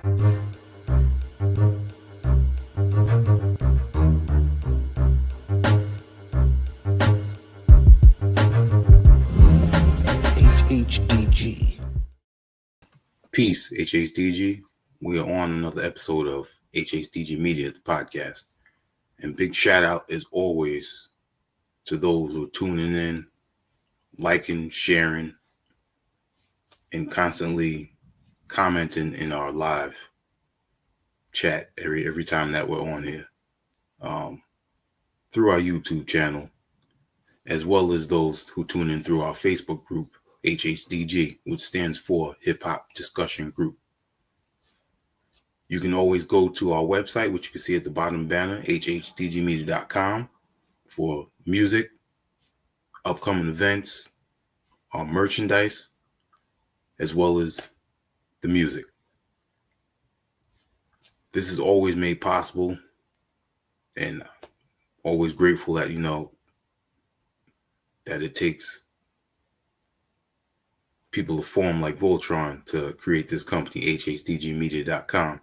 HHDG. Peace, HHDG. We are on another episode of HHDG Media, the podcast. And big shout out, as always, to those who are tuning in, liking, sharing, and constantly commenting in our live chat every time that we're on here, through our YouTube channel, as well as those who tune in through our Facebook group, HHDG, which stands for Hip Hop Discussion Group. You can always go to our website, which you can see at the bottom banner, hhdgmedia.com, for music, upcoming events, our merchandise, as well as the music. This is always made possible, and always grateful that that it takes people to form like Voltron to create this company, hhdgmedia.com.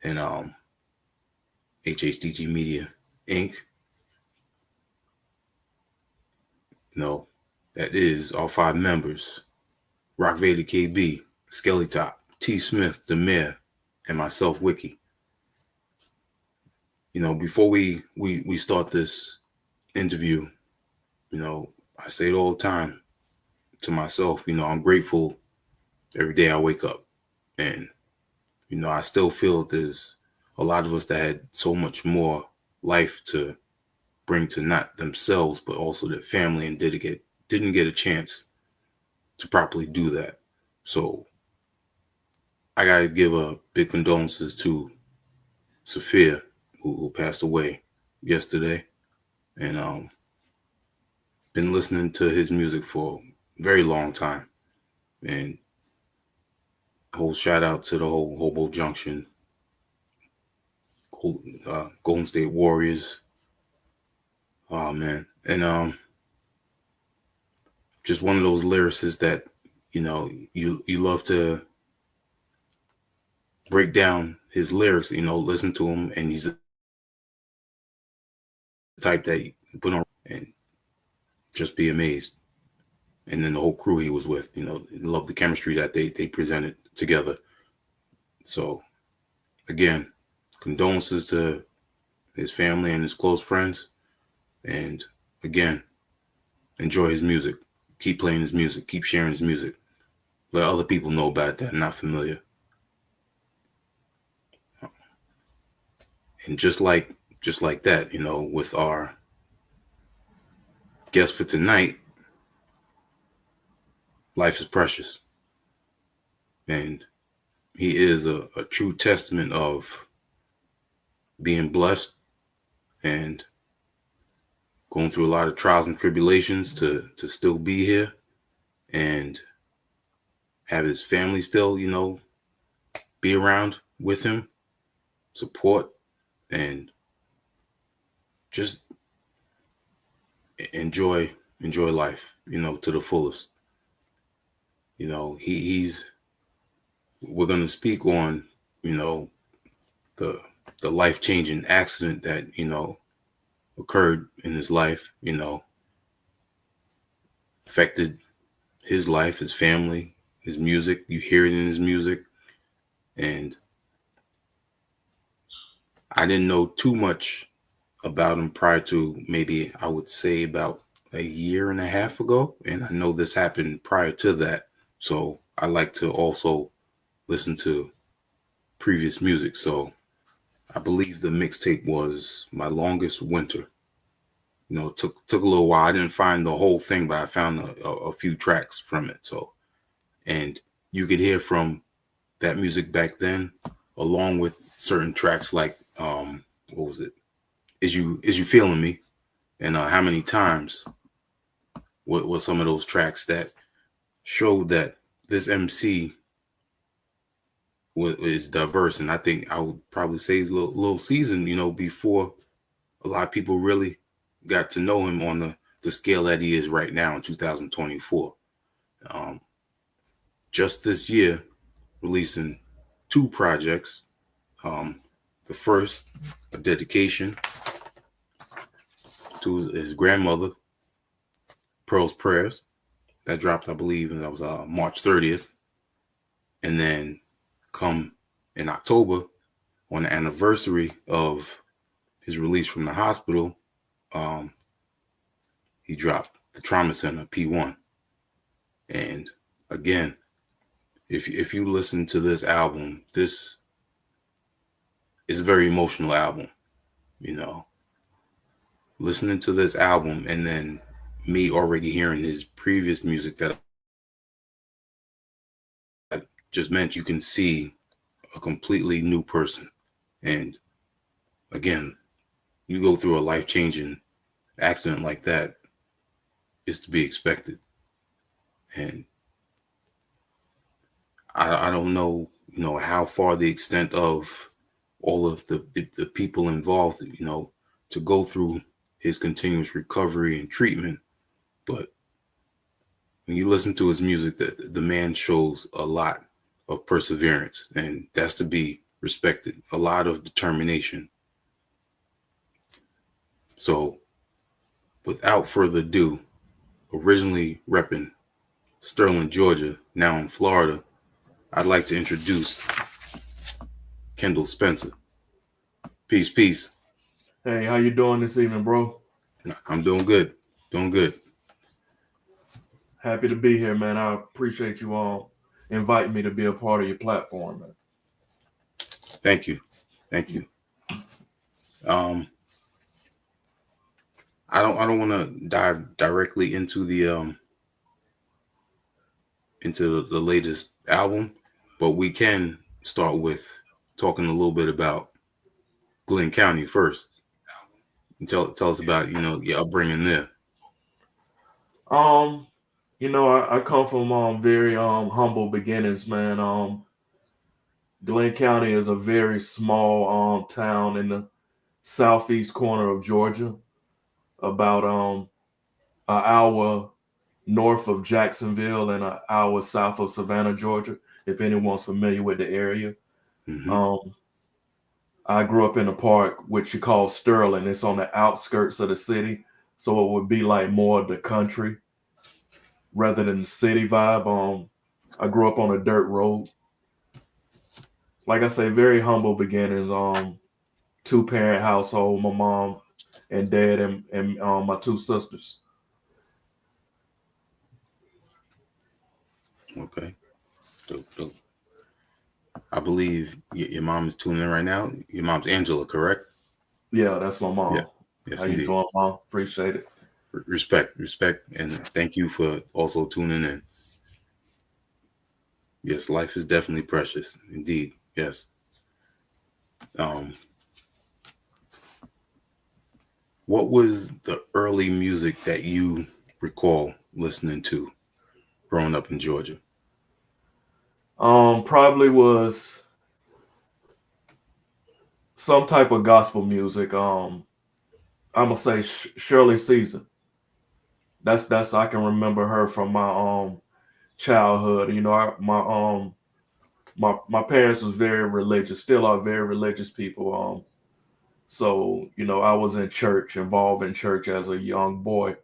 And HHDG Media Inc. That is our 5 members: Rock Vader KB, Skelly Top, T Smith, the Mayor, and myself, Wiki. Before we start this interview, I say it all the time to myself, I'm grateful every day I wake up. And, I still feel there's a lot of us that had so much more life to bring to not themselves, but also their family, and didn't get a chance to properly do that. So I got to give a big condolences to Sophia, who passed away yesterday. And been listening to his music for a very long time. And whole shout out to the whole Hobo Junction, Golden State Warriors. Oh man. And just one of those lyricists that you love to break down his lyrics, listen to him, and he's the type that you put on and just be amazed. And then the whole crew he was with, love the chemistry that they presented together. So again, condolences to his family and his close friends. And again, enjoy his music. Keep playing his music. Keep sharing his music. Let other people know about that, not familiar. And just like that, with our guest for tonight, life is precious. And he is a true testament of being blessed and going through a lot of trials and tribulations to still be here and have his family still, be around with him, support, and just enjoy life, to the fullest. We're going to speak on, the life-changing accident that, occurred in his life, affected his life, his family, his music. You hear it in his music. And I didn't know too much about him prior to, maybe I would say about a year and a half ago. And I know this happened prior to that. So I like to also listen to previous music. So I believe the mixtape was My Longest Winter. It took a little while. I didn't find the whole thing, but I found a few tracks from it. So, and you could hear from that music back then, along with certain tracks like, what was it? Is You Feeling Me? And How Many Times? What was some of those tracks that showed that this MC is diverse? And I think I would probably say he's a little seasoned, before a lot of people really got to know him on the scale that he is right now in 2024. Just this year, releasing 2 projects. The first, a dedication to his grandmother, Pearl's Prayers. That dropped, I believe, and that was March 30th. And then come in October, on the anniversary of his release from the hospital, he dropped the Trauma Center P1. And again, if you listen to this album, this is a very emotional album. You know, listening to this album and then me already hearing his previous music that just meant you can see a completely new person. And again, you go through a life-changing accident like that, it's to be expected. And I don't know, how far the extent of all of the people involved, to go through his continuous recovery and treatment. But when you listen to his music, the man shows a lot of perseverance, and that's to be respected. A lot of determination. So without further ado, originally repping Sterling, Georgia, now in Florida, I'd like to introduce Kendall Spencer. Peace, peace. Hey, how you doing this evening, bro? I'm doing good. Doing good. Happy to be here, man. I appreciate you all inviting me to be a part of your platform, man. Thank you. Thank you. I don't want to dive directly into the latest album, but we can start with talking a little bit about Glenn County first. And tell us about your upbringing there. I come from very humble beginnings, man. Glenn County is a very small town in the southeast corner of Georgia, about an hour north of Jacksonville and an hour south of Savannah, Georgia. If anyone's familiar with the area. Mm-hmm. I grew up in a park which you call Sterling. It's on the outskirts of the city, so it would be like more of the country rather than the city vibe. I grew up on a dirt road. Like I say, very humble beginnings. 2-parent household, my mom and dad and my 2 sisters. Okay. Dope. I believe your mom is tuning in right now. Your mom's Angela, correct? Yeah, that's my mom. Yeah. Yes, How indeed. you doing, Mom? Appreciate it. Respect, and thank you for also tuning in. Yes, life is definitely precious, indeed. Yes. What was the early music that you recall listening to growing up in Georgia? Probably was some type of gospel music. I'm gonna say Shirley Caesar. That's I can remember her from my childhood. My parents was very religious, still are very religious people. So I was in church, involved in church as a young boy,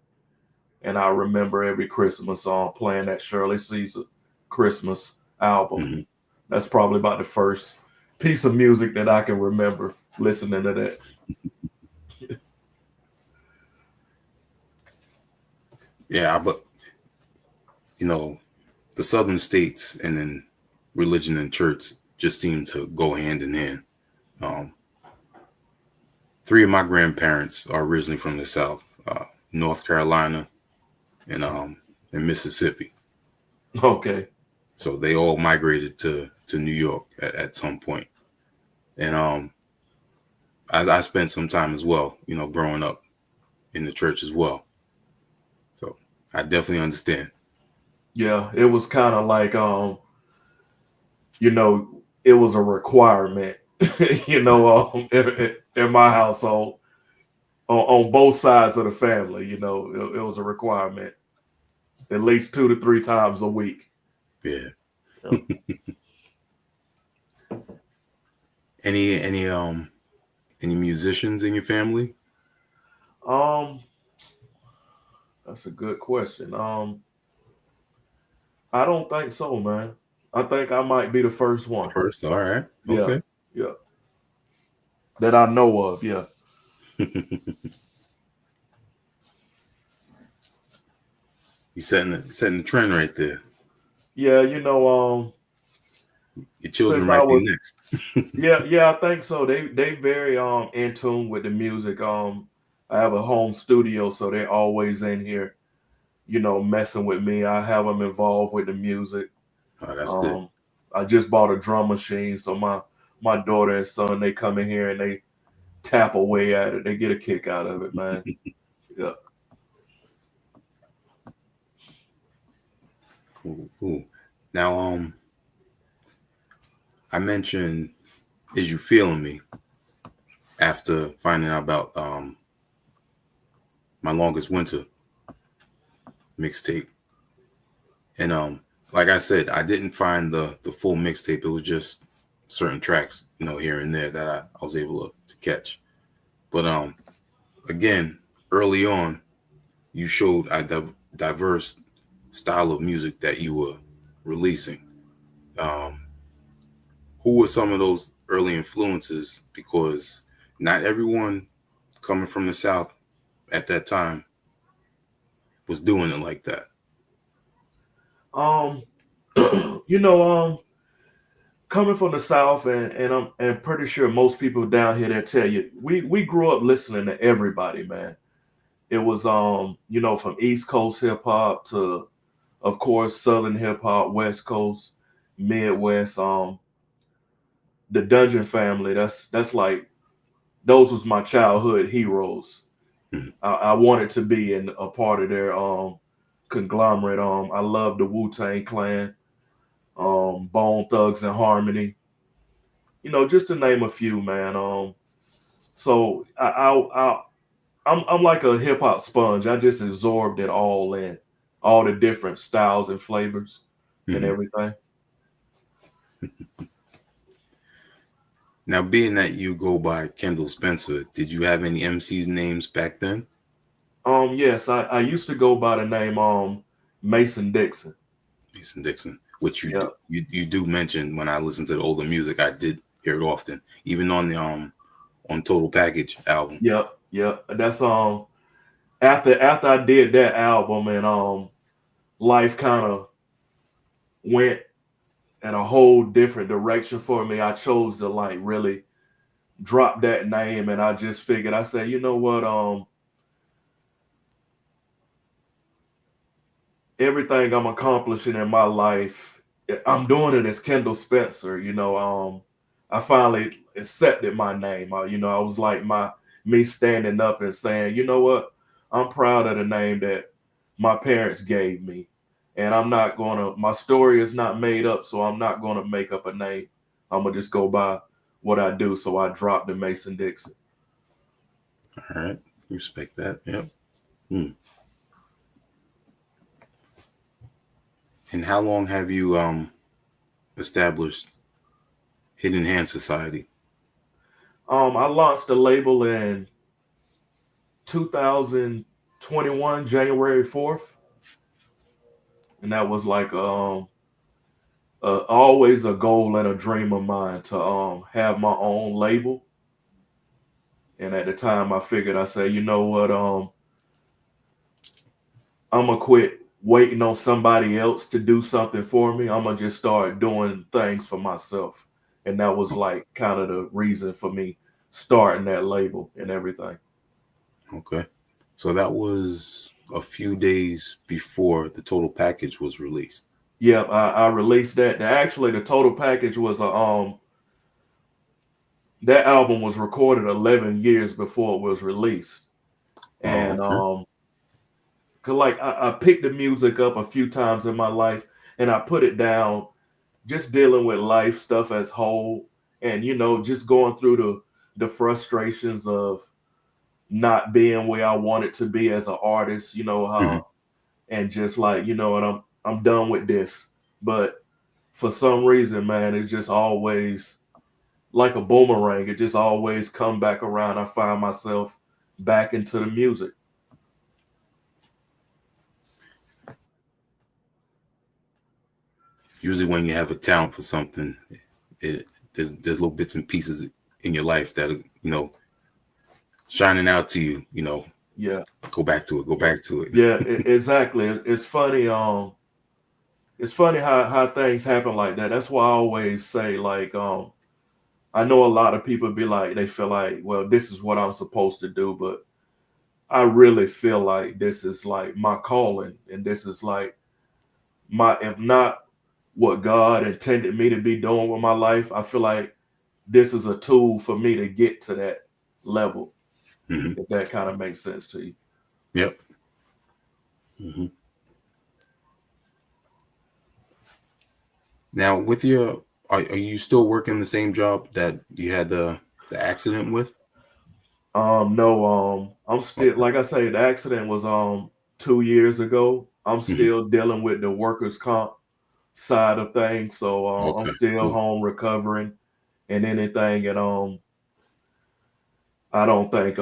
and I remember every Christmas playing that Shirley Caesar Christmas album. Mm-hmm. That's probably about the first piece of music that I can remember listening to that. Yeah, but the southern states and then religion and church just seem to go hand in hand. 3 of my grandparents are originally from the South, North Carolina and Mississippi. Okay. So they all migrated to New York at some point. And I spent some time as well, growing up in the church as well. So I definitely understand. Yeah, it was kind of like it was a requirement, in my household on both sides of the family. It was a requirement at least 2 to 3 times a week. Yeah. Yeah. Any musicians in your family? Um, that's a good question. I don't think so, man. I think I might be the first one. First, all right, Yeah, okay. yeah, that I know of. Yeah, You setting the trend right there. yeah. Your children Since I might be was, next. yeah, yeah, I think so. They very in tune with the music. I have a home studio, so they're always in here, messing with me. I have them involved with the music. Oh, that's good. Um, I just bought a drum machine, so my daughter and son they come in here and they tap away at it. They get a kick out of it, man. Yeah. Cool, cool. Now, I mentioned "Is You Feeling Me" after finding out about my longest winter mixtape, and like I said, I didn't find the full mixtape. It was just certain tracks, here and there that I was able to catch. But again, early on, you showed a diverse style of music that you were releasing. Um, who were some of those early influences? Because not everyone coming from the South at that time was doing it like that. Um, you know, coming from the South, and I'm pretty sure most people down here that tell you we grew up listening to everybody, man. It was from East Coast hip hop to, of course, Southern hip hop, West Coast, Midwest. The Dungeon Family. That's like those was my childhood heroes. Mhm. I wanted to be in a part of their conglomerate. I love the Wu-Tang Clan, Bone Thugs and Harmony. Just to name a few, man. So I'm like a hip hop sponge. I just absorbed it all in, all the different styles and flavors and Mhm. everything. Now, being that you go by Kendall Spencer, did you have any MCs names back then? Yes, I used to go by the name Mason Dixon. Mason Dixon, which Yeah, you do mention when I listen to the older music. I did hear it often, even on the on Total Package album. yep, yep. That's after I did that album and life kind of went in a whole different direction for me. I chose to like really drop that name and I just figured I said, you know what, everything I'm accomplishing in my life, I'm doing it as Kendall Spencer. I finally accepted my name. I was like me standing up and saying, you know what, I'm proud of the name that my parents gave me, and I'm not gonna. My story is not made up, so I'm not gonna make up a name. I'm gonna just go by what I do. So I dropped the Mason Dixon. All right, respect that. Yep. Hmm. And how long have you established Hidden Hand Society? I launched the label in 2021, January 4th, and that was like always a goal and a dream of mine to have my own label. And at the time, I figured I said, you know what, I'm gonna quit waiting on somebody else to do something for me. I'm gonna just start doing things for myself, and that was like kind of the reason for me starting that label and everything. Okay. So that was a few days before the total package was released. Yep, I released that. Actually, the total package was a that album was recorded 11 years before it was released, Oh, and okay. cause like I picked the music up a few times in my life, and I put it down, just dealing with life stuff as whole, and just going through the frustrations of not being where I wanted to be as an artist. Mhm. How, and just like what I'm done with this, but for some reason, man, it's just always like a boomerang. It just always come back around. I find myself back into the music. Usually, when you have a talent for something, it there's little bits and pieces in your life that are, shining out to you. Yeah, Go back to it. Go back to it. yeah, exactly. It's funny. It's funny how things happen like that. That's why I always say, like, I know a lot of people be like, they feel like, well, this is what I'm supposed to do, but I really feel like this is like my calling, and this is like my, if not what God intended me to be doing with my life, I feel like this is a tool for me to get to that level. Hmm. If that kind of makes sense to you. Yep. Hmm. Now, with your, are you still working the same job that you had the accident with? No, I'm still, Okay. like I say, the accident was 2 years ago. I'm Hmm. still dealing with the workers' comp side of things, so I'm Okay. still Cool. home recovering and anything, and I don't think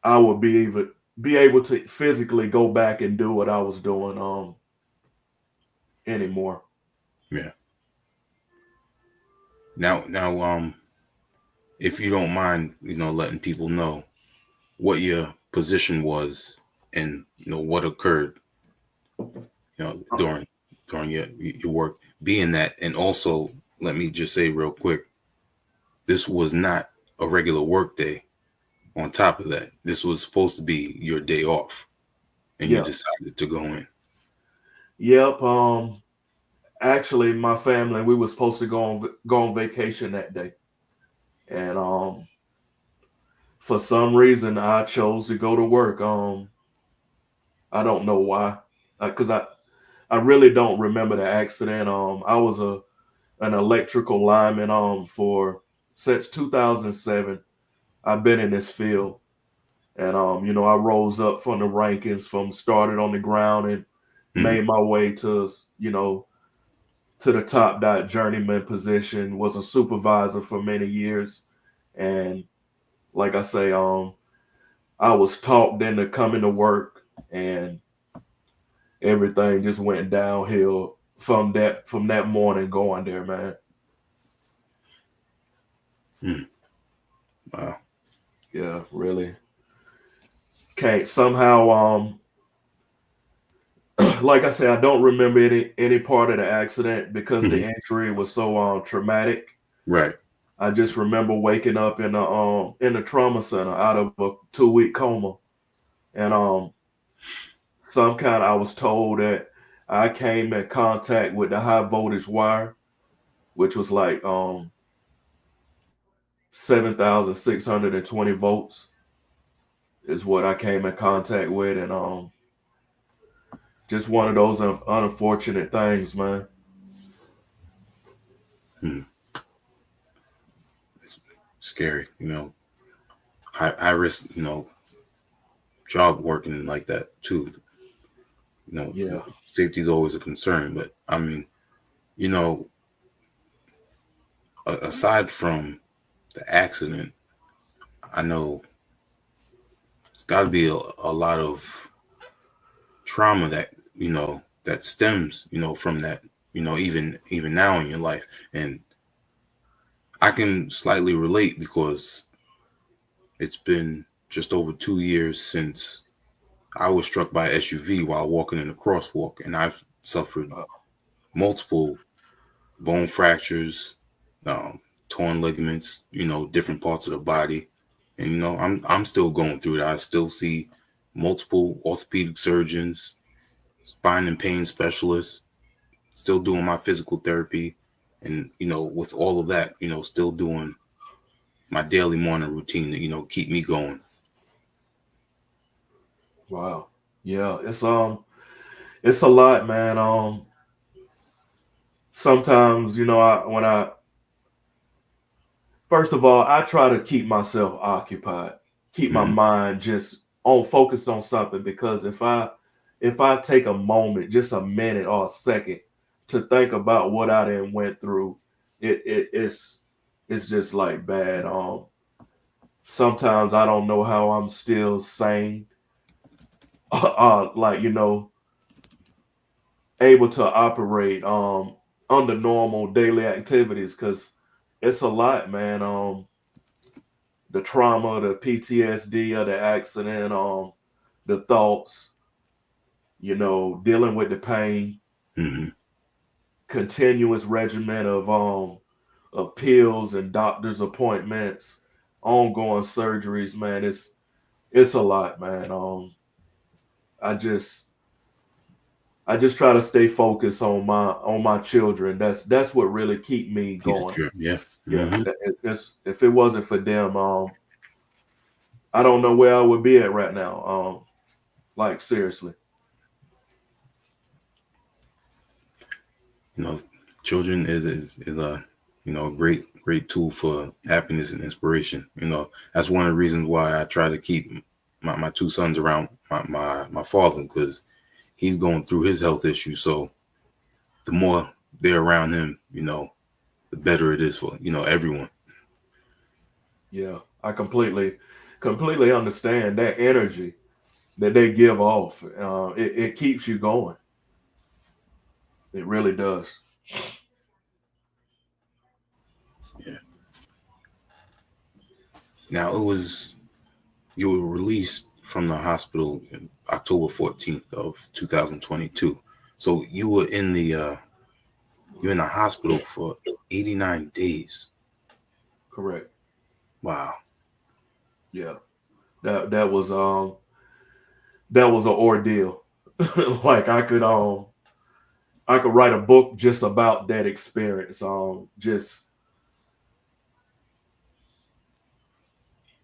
I would be able to physically go back and do what I was doing anymore. Yeah. Now, if you don't mind, letting people know what your position was and what occurred, during your work, being that, and also let me just say real quick, this was not a regular work day. On top of that, this was supposed to be your day off, and you Yeah. decided to go in. Yep. Actually, my family, we were supposed to go on vacation that day, and for some reason I chose to go to work. I don't know why, because I really don't remember the accident. I was an electrical lineman for since 2007. I've been in this field, and I rose up from the rankings, from started on the ground and Hmm. made my way to to the top dot journeyman position. Was a supervisor for many years, and like I say, I was talked into coming to work, and everything just went downhill from that morning going there, man. Hmm. Wow. Yeah, really. Can't somehow like I said, I don't remember any part of the accident because the Hmm. injury was so traumatic. Right. I just remember waking up in the trauma center out of a 2 week coma, and some kind I was told that I came in contact with the high voltage wire, which was like 7,620 volts is what I came in contact with, and just one of those unfortunate things, man. Hmm. It's scary, high risk, job working like that too. Yeah, Safety is always a concern, but I mean, you know, aside from the accident, I know it's got to be a lot of trauma that stems, from that, even now in your life. And I can slightly relate because it's been just over 2 years since I was struck by a SUV while walking in a crosswalk, and I've suffered uh, multiple bone fractures, um, torn ligaments, different parts of the body, and I'm still going through it. I still see multiple orthopedic surgeons, spine and pain specialists, still doing my physical therapy, and with all of that, still doing my daily morning routine to keep me going. wow. Yeah, it's a lot, man. Sometimes I when I first of all I try to keep myself occupied, keep my Hmm. mind just on focused on something, because if I take a moment, just a minute or a second, to think about what I then went through, it's it's just like bad. Sometimes I don't know how I'm still sane, like able to operate under normal daily activities because it's a lot, man. The trauma, the PTSD of the accident, the thoughts, dealing with the pain, Hmm. continuous regimen of pills and doctor's appointments, ongoing surgeries, man. It's a lot, man. I just I just try to stay focused on my children. That's what really keep me Keeps going. trip. Yeah. Yeah, Hmm. if it wasn't for them, I don't know where I would be at right now. Like seriously. You know, children is a great tool for happiness and inspiration. That's one of the reasons why I try to keep my two sons around my father, because he's going through his health issues. So the more they're around him, the better it is for everyone. Yeah, I completely understand that energy that they give off. It keeps you going. It really does. Yeah. Now you were released from the hospital in October 14th of 2022. So you're in the hospital for 89 days. Correct. Wow. Yeah. That was that was an ordeal. Like I could write a book just about that experience. Just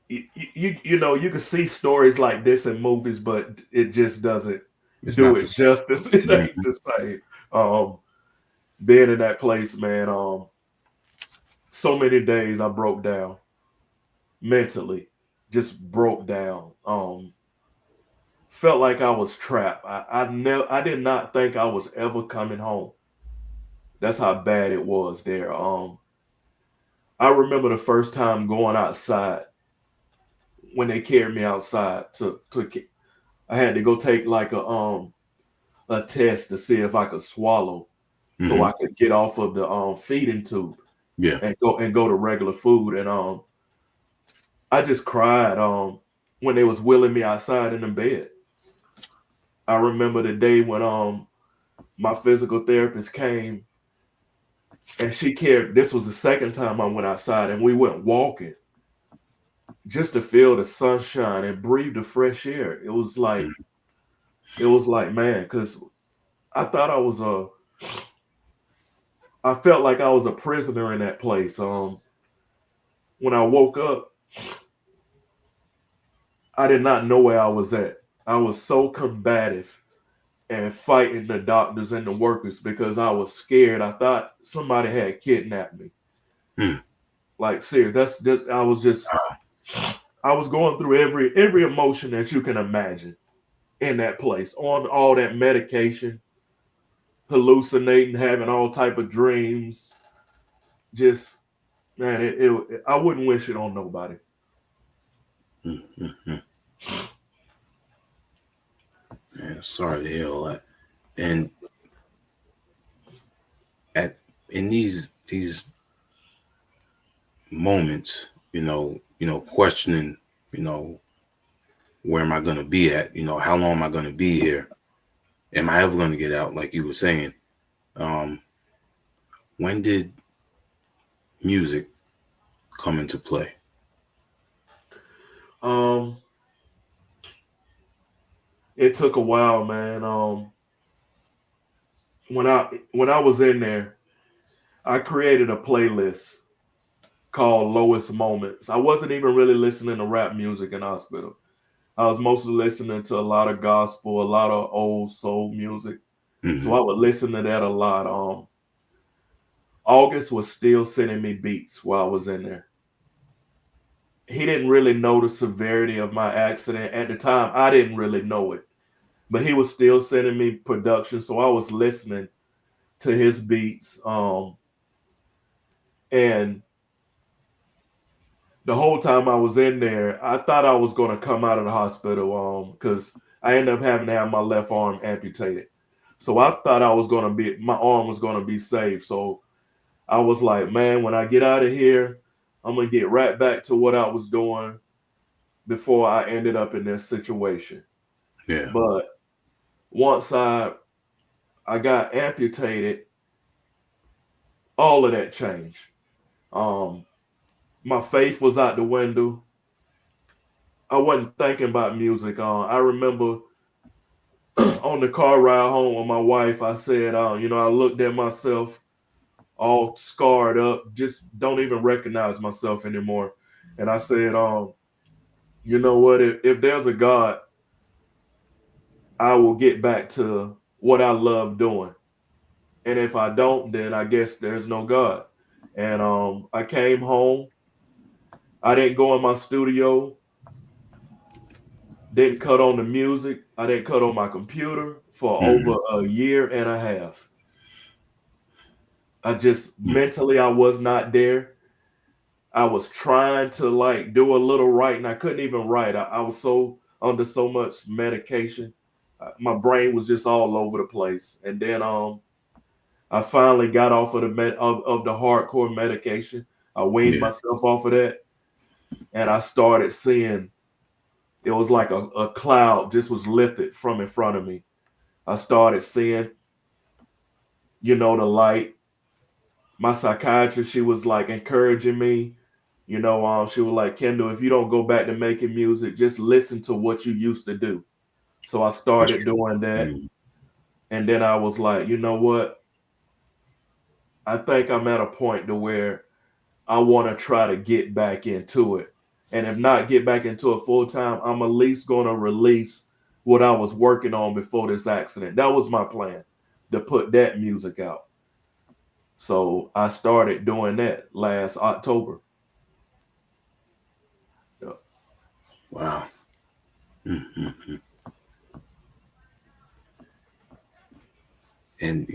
you can see stories like this in movies, but it just doesn't It's do not the it justice. It same. ain't the same. Um, being in that place, man. So many days I broke down mentally, just broke down. Felt like I was trapped. I did not think I was ever coming home. That's how bad it was there. I remember the first time going outside when they carried me outside I had to go take like a test to see if I could swallow so Hmm. I could get off of the feeding tube Yeah. and go to regular food. And I just cried when they was wheeling me outside in the bed. I remember the day when my physical therapist came and she carried, this was the second time I went outside and we went walking just to feel the sunshine and breathe the fresh air. It was like, man, because I thought I felt like I was a prisoner in that place. When I woke up, I did not know where I was at. I was so combative and fighting the doctors and the workers because I was scared. I thought somebody had kidnapped me. Mm. Like, serious. That's just I was going through every emotion that you can imagine in that place, on all that medication, hallucinating, having all type of dreams. Just man, I wouldn't wish it on nobody. Mm, mm, mm. Man, sorry to hear all that. And at in these moments, questioning, you know, where am I gonna be at? How long am I gonna be here? Am I ever gonna get out? Like you were saying. Um, when did music come into play? Um, it took a while, man. When I was in there, I created a playlist called Lowest Moments. I wasn't even really listening to rap music in hospital. I was mostly listening to a lot of gospel, a lot of old soul music. So Hmm. I would listen to that a lot. August was still sending me beats while I was in there. He didn't really know the severity of my accident at the time. I didn't really know it, but he was still sending me production. So I was listening to his beats. And the whole time I was in there, I thought I was gonna come out of the hospital because I ended up having to have my left arm amputated. So I thought I was gonna be my arm was gonna be saved. So I was like, man, when I get out of here, I'm gonna get right back to what I was doing before I ended up in this situation. Yeah. But once I got amputated, all of that changed. Um, my faith was out the window. I wasn't thinking about music. I remember on the car ride home with my wife, I said, I looked at myself all scarred up, just don't even recognize myself anymore. And I said, you know what? If there's a God, I will get back to what I love doing. And if I don't, then I guess there's no God. And I came home. I didn't go in my studio, didn't cut on the music. I didn't cut on my computer for Mm-hmm. over a year and a half. I just mentally I was not there. I was trying to like do a little writing. I couldn't even write. I was so under so much medication. My brain was just all over the place. And then I finally got off of of the hardcore medication. I weaned Yeah. myself off of that, and I started seeing it was like a cloud just was lifted from in front of me. I started seeing, the light. My psychiatrist, she was like encouraging me. She was like, Kendall, if you don't go back to making music, just listen to what you used to do. So I That's started true. doing that. Mm. And then I was like, you know what? I think I'm at a point to where I want to try to get back into it. And if not get back into it full time, I'm at least going to release what I was working on before this accident. That was my plan, to put that music out. So I started doing that last October. Yeah. Wow. Mm-hmm. And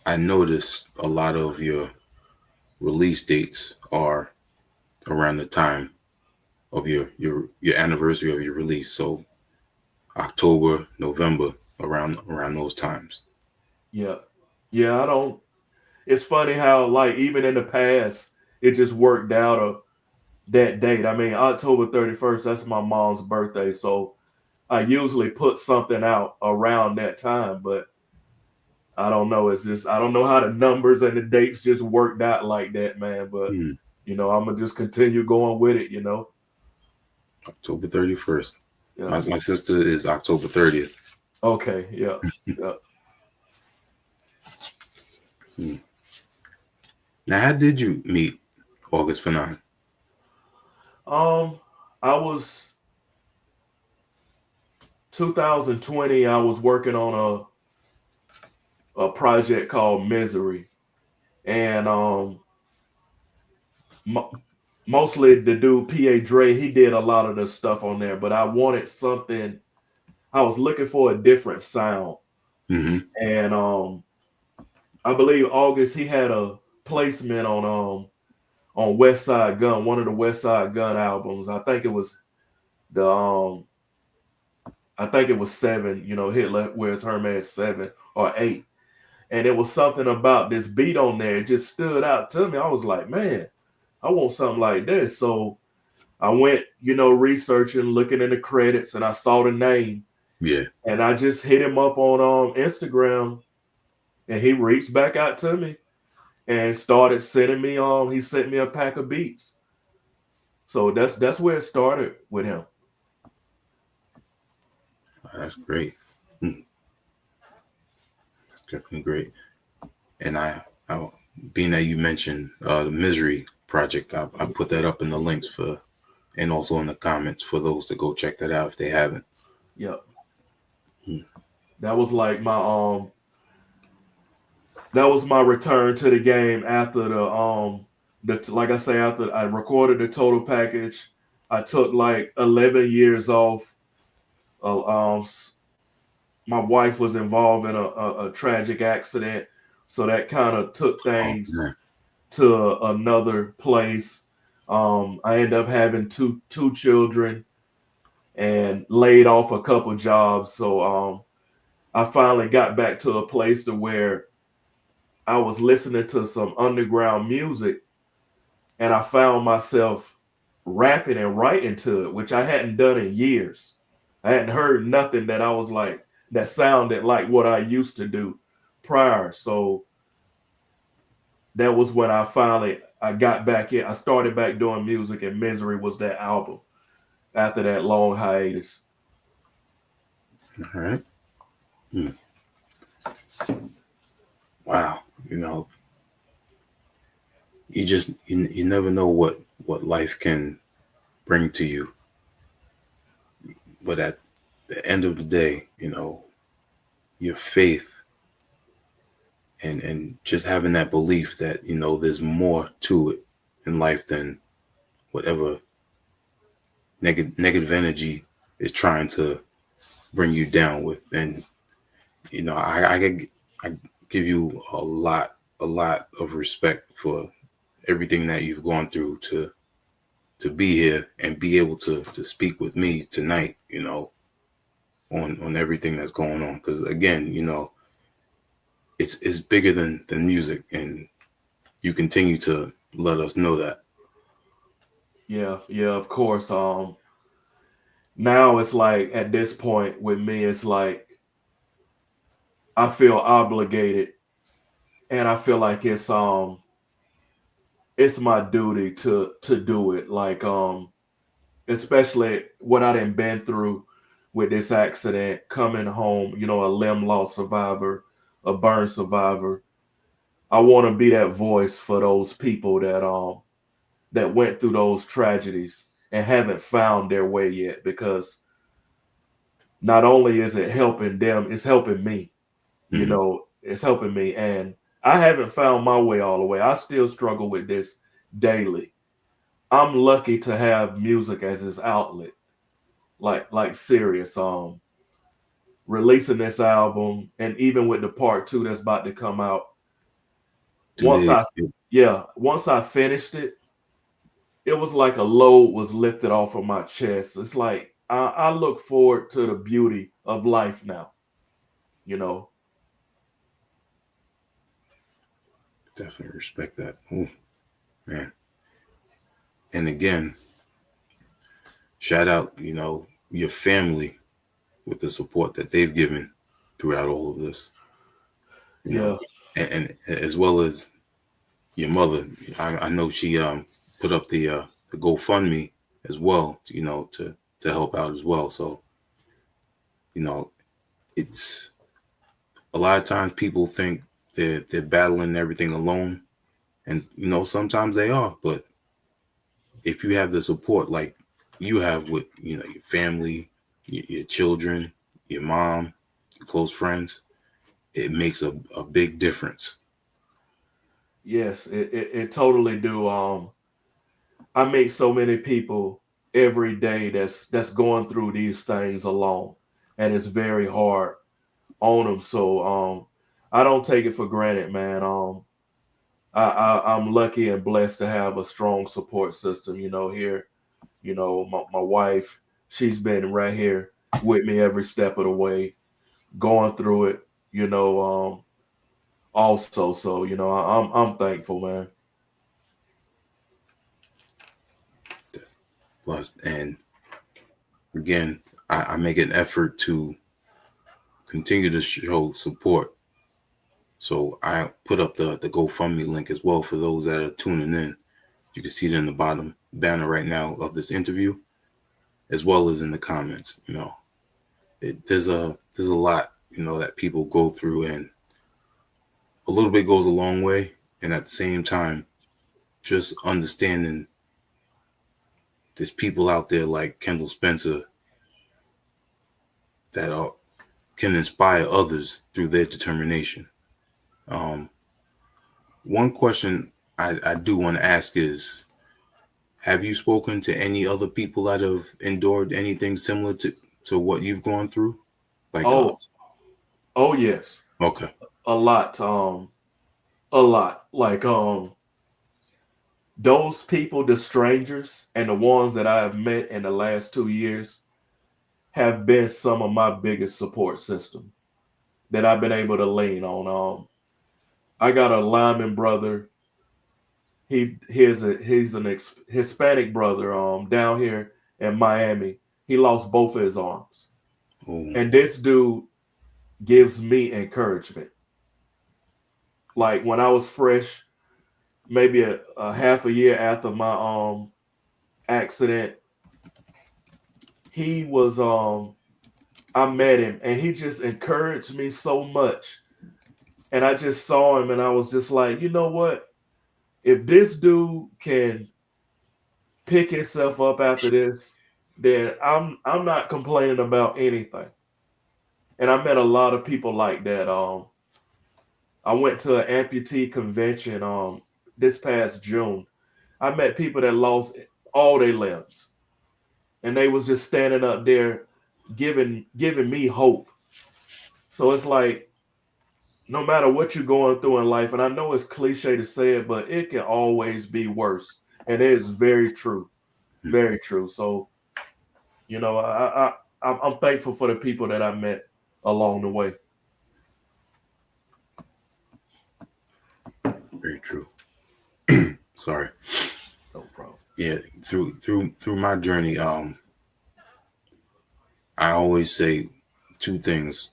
I noticed a lot of your release dates are around the time of your anniversary of your release. So October, November, around those times. Yeah. Yeah. I don't, it's funny how, like, even in the past, it just worked out that date. I mean, October 31st, that's my mom's birthday. So I usually put something out around that time, but I don't know. It's just I don't know how the numbers and the dates just worked out like that, man. But Mm. I'm gonna just continue going with it. October 31st. Yeah. My sister is October 30th. Okay. Yeah. Yeah. Mm. Now, how did you meet August Fanon? Um, I was 2020. I was working on a project called Misery, and mo- mostly the dude Pa Dre. He did a lot of the stuff on there, but I wanted something. I was looking for a different sound, Mm-hmm. and I believe August he had a placement on West Side Gun, one of the West Side Gun albums. I think it was the I think it was seven, Hit Where's Herman 7 or 8. And it was something about this beat on there. It just stood out to me. I was like, man, I want something like this. So I went, researching, looking in the credits, and I saw the name. Yeah. And I just hit him up on Instagram, and he reached back out to me and started sending me he sent me a pack of beats. So that's where it started with him. That's great. Mm. That's definitely great. And I being that you mentioned the Misery project, I put that up in the links for, and also in the comments for those to go check that out if they haven't. Yep. Mm. That was like that was my return to the game after the like I say, after I recorded the total package. I took like 11 years off. Uh, um my wife was involved in a tragic accident, so that kind of took Oh things man. to another place. I ended up having two children and laid off a couple jobs. So I finally got back to a place to where I was listening to some underground music, and I found myself rapping and writing to it, which I hadn't done in years. I hadn't heard nothing that I was like that sounded like what I used to do prior. So that was when I got back in. I started back doing music, and Misery was that album after that long hiatus. All right. Hmm. Wow. You never know what life can bring to you, but at the end of the day, your faith and just having that belief that there's more to it in life than whatever negative energy is trying to bring you down with. And I give you a lot of respect for everything that you've gone through to be here and be able to speak with me tonight, on everything that's going on. Because again, it's bigger than music, and you continue to let us know that. Yeah, yeah, of course. Now it's like at this point with me, it's like I feel obligated, and I feel like it's my duty to do it. Like especially what I done been through with this accident, coming home, a limb loss survivor, a burn survivor. I want to be that voice for those people that went through those tragedies and haven't found their way yet, because not only is it helping them, it's helping me. Hmm. It's helping me, and I haven't found my way all the way. I still struggle with this daily. I'm lucky to have music as his outlet, like serious. Releasing this album, and even with the part two that's about to come out. two Once I days Yeah, once I finished it, it was like a load was lifted off of my chest. It's like I look forward to the beauty of life now. You know, Definitely respect that. Ooh, man. And again, shout out, your family with the support that they've given throughout all of this, you know, yeah, and as well as your mother. I know she put up the GoFundMe as well, to help out as well. So you know, it's a lot of times people think they're battling everything alone, and sometimes they are. But if you have the support like you have with your family, your children, your mom, your close friends, it makes a big difference. yes, it totally do. I meet so many people every day that's going through these things alone, and it's very hard on them. So I don't take it for granted, man. I'm lucky and blessed to have a strong support system. Here, my wife, she's been right here with me every step of the way, going through it. Also, so I'm thankful, man. Plus, and again, I make an effort to continue to show support. So I put up the GoFundMe link as well for those that are tuning in. You can see it in the bottom banner right now of this interview, as well as in the comments. There's a lot that people go through, and a little bit goes a long way. And at the same time, just understanding there's people out there like Kendall Spencer that can inspire others through their determination. Um, One question I do want to ask is, have you spoken to any other people that have endured anything similar to what you've gone through? Like, Oh, oh yes, okay. a lot. A lot. Like those people, the strangers and the ones that I have met in the last 2 years, have been some of my biggest support system that I've been able to lean on. I got a lineman brother. He's an Hispanic brother down here in Miami. He lost both of his arms, Oh, and this dude gives me encouragement. Like when I was fresh, maybe a half a year after my accident, he was I met him and he just encouraged me so much. And I just saw him and I was just like, you know what? If this dude can pick himself up after this, then I'm not complaining about anything. And I met a lot of people like that. I went to an amputee convention this past June. I met people that lost all their limbs, and they was just standing up there giving me hope. So it's like no matter what you're going through in life, and I know it's cliche to say it, but it can always be worse, and it is very true, very true. So I'm thankful for the people that I met along the way. very true. Sorry. No problem. Yeah, through my journey, I always say two things.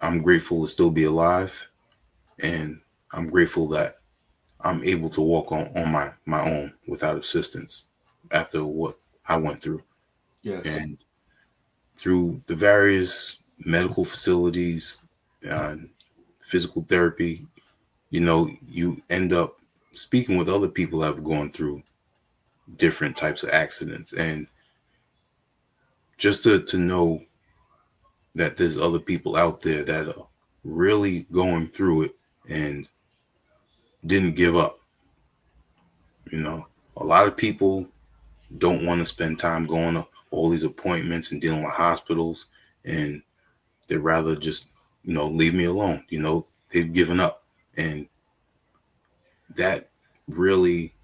I'm grateful to still be alive, and I'm grateful that I'm able to walk on my own without assistance after what I went through. Yes. And through the various medical facilities and physical therapy, you end up speaking with other people that have gone through different types of accidents. And just to know that there's other people out there that are really going through it and didn't give up. A lot of people don't want to spend time going to all these appointments and dealing with hospitals, and they'd rather just, leave me alone. They've given up, and that really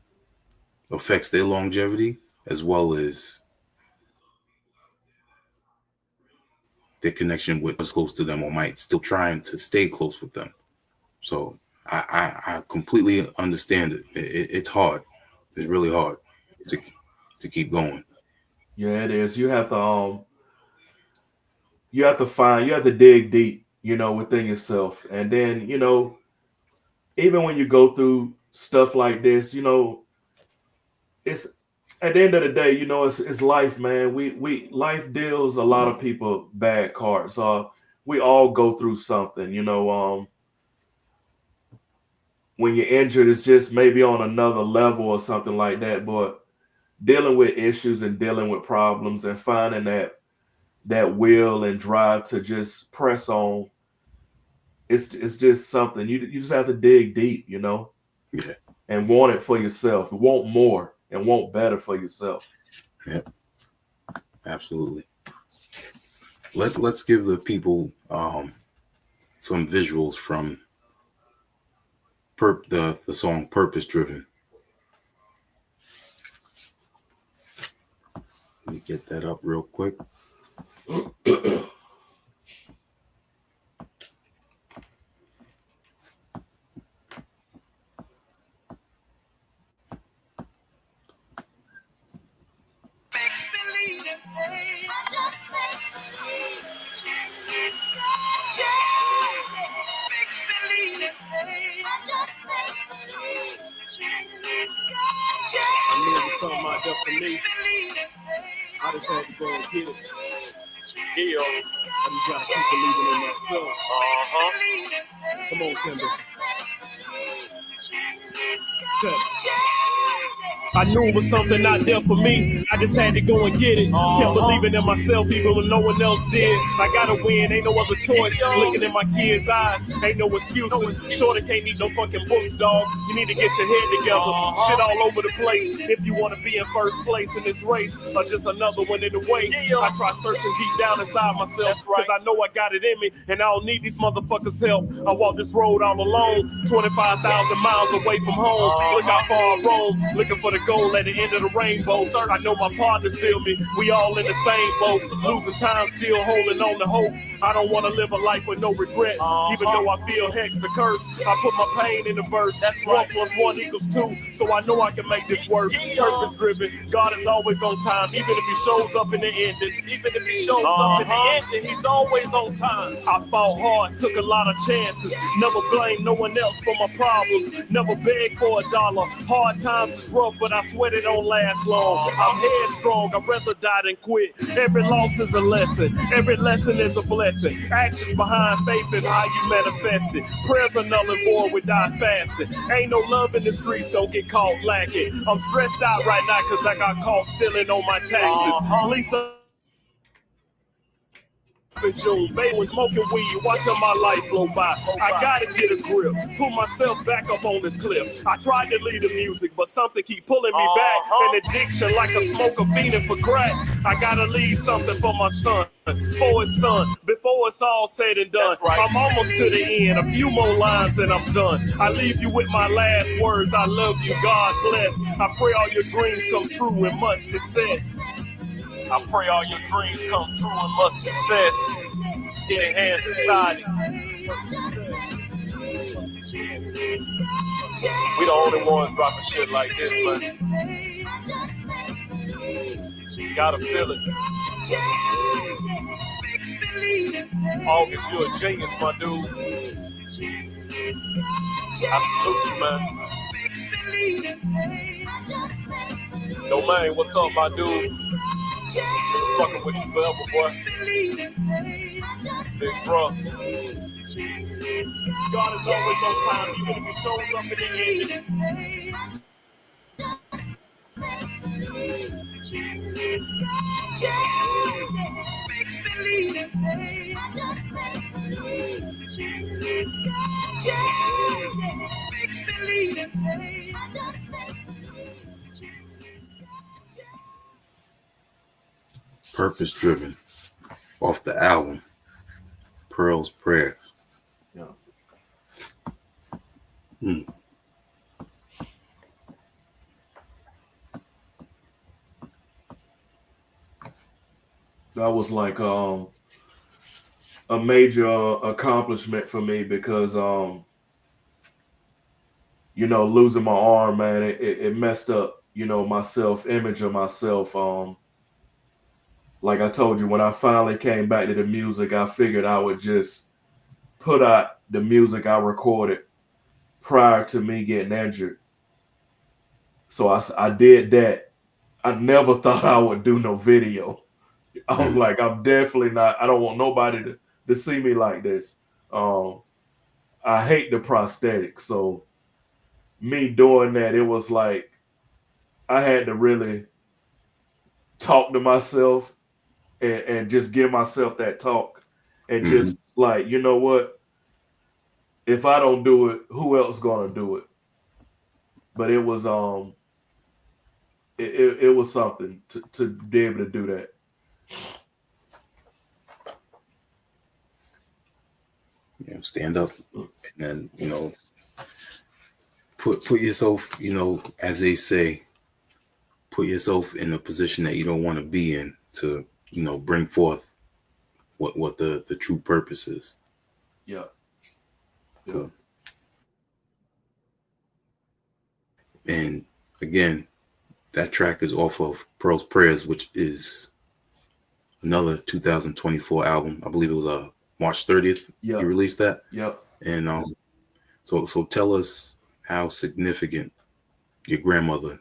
affects their longevity as well as their connection with what's close to them or might still trying to stay close with them. So I completely understand it. It's hard. It's really hard to keep going. Yeah, it is. You have to dig deep, within yourself. And then, even when you go through stuff like this, it's at the end of the day, it's life, man. We life deals a lot of people bad cards. We all go through something, when you're injured, it's just maybe on another level or something like that. But dealing with issues and dealing with problems and finding that will and drive to just press on, it's just something you just have to dig deep, Yeah. and want it for yourself. Want more and want better for yourself. Yeah. Absolutely. Let's give the people some visuals from the song Purpose Driven. Let me get that up real quick. I knew it was something out there for me. I just had to go and get it. Yeah, I just gotta keep believing in myself. Come on, Kendall. Check. I knew it was something out there for me. I just had to go and get it. Kept believing in myself even when no one else did. I gotta win, ain't no other choice. Looking in my kids' eyes, ain't no excuses. Shorty can't need no fucking books, dog. You need to get your head together. Shit all over the place. If you wanna be in first place in this race, or just another one in the way. I try searching deep down inside myself, cause I know I got it in me, and I don't need these motherfuckers' help. I walk this road all alone, 25,000 miles away from home. Look how far I roam, looking for the goal at the end of the rainbow. I know my partners feel me, we all in the same boat. Losing time, still holding on to hope. I don't want to live a life with no regrets, even though I feel hexed the curse. I put my pain in the verse, that's 1 + 1 = 2, so I know I can make this work. Purpose driven, God is always on time, even if he shows up in the ending. Even if he shows up in the ending, he's always on time. I fought hard, took a lot of chances, never blamed no one else for my problems, never begged for $1. Hard times is rough, but I swear they don't last long. I'm headstrong, I'd rather die than quit. Every loss is a lesson, every lesson is a blessing. Actions behind faith is how you manifest it. Prayers are null and void, we die fasting. Ain't no love in the streets, don't get caught lacking. I'm stressed out right now cause I got caught stealing on my taxes. Lisa in June, baby, when smoking weed, watching my life blow by. I gotta get a grip, pull myself back up on this clip. I tried to leave the music, but something keep pulling me back. An addiction like a smoker fiending for crack. I gotta leave something for my son, for his son, before it's all said and done. I'm almost to the end, a few more lines and I'm done. I leave you with my last words, I love you, God bless. I pray all your dreams come true and much success. I pray all your dreams come true and much success. In Enhanced Society. We the only ones dropping shit like this, man. You gotta feel it. August, you're a genius, my dude. I salute you, man. Domain, what's up, my dude? Been fucking with you forever, boy. Big bro. God is always on time, even if he shows up in the end. Purpose driven, off the album Pearl's Prayers. Yeah. That was like a major accomplishment for me because losing my arm, man, it messed up, my self-image of myself. Like I told you, when I finally came back to the music, I figured I would just put out the music I recorded prior to me getting injured. So I did that. I never thought I would do no video. I was like, I'm definitely not. I don't want nobody to see me like this. I hate the prosthetic. So me doing that, it was like I had to really talk to myself and just give myself that talk and just like, you know what? If I don't do it, who else gonna do it? But it was it was something to be able to do that. Stand up and then, put yourself, as they say, put yourself in a position that you don't want to be in to, bring forth what the true purpose is. Yeah. Cool. And again, that track is off of Pearl's Prayers, which is another 2024 album. I believe it was March 30th. Yeah. You released that. Yep. And so tell us how significant your grandmother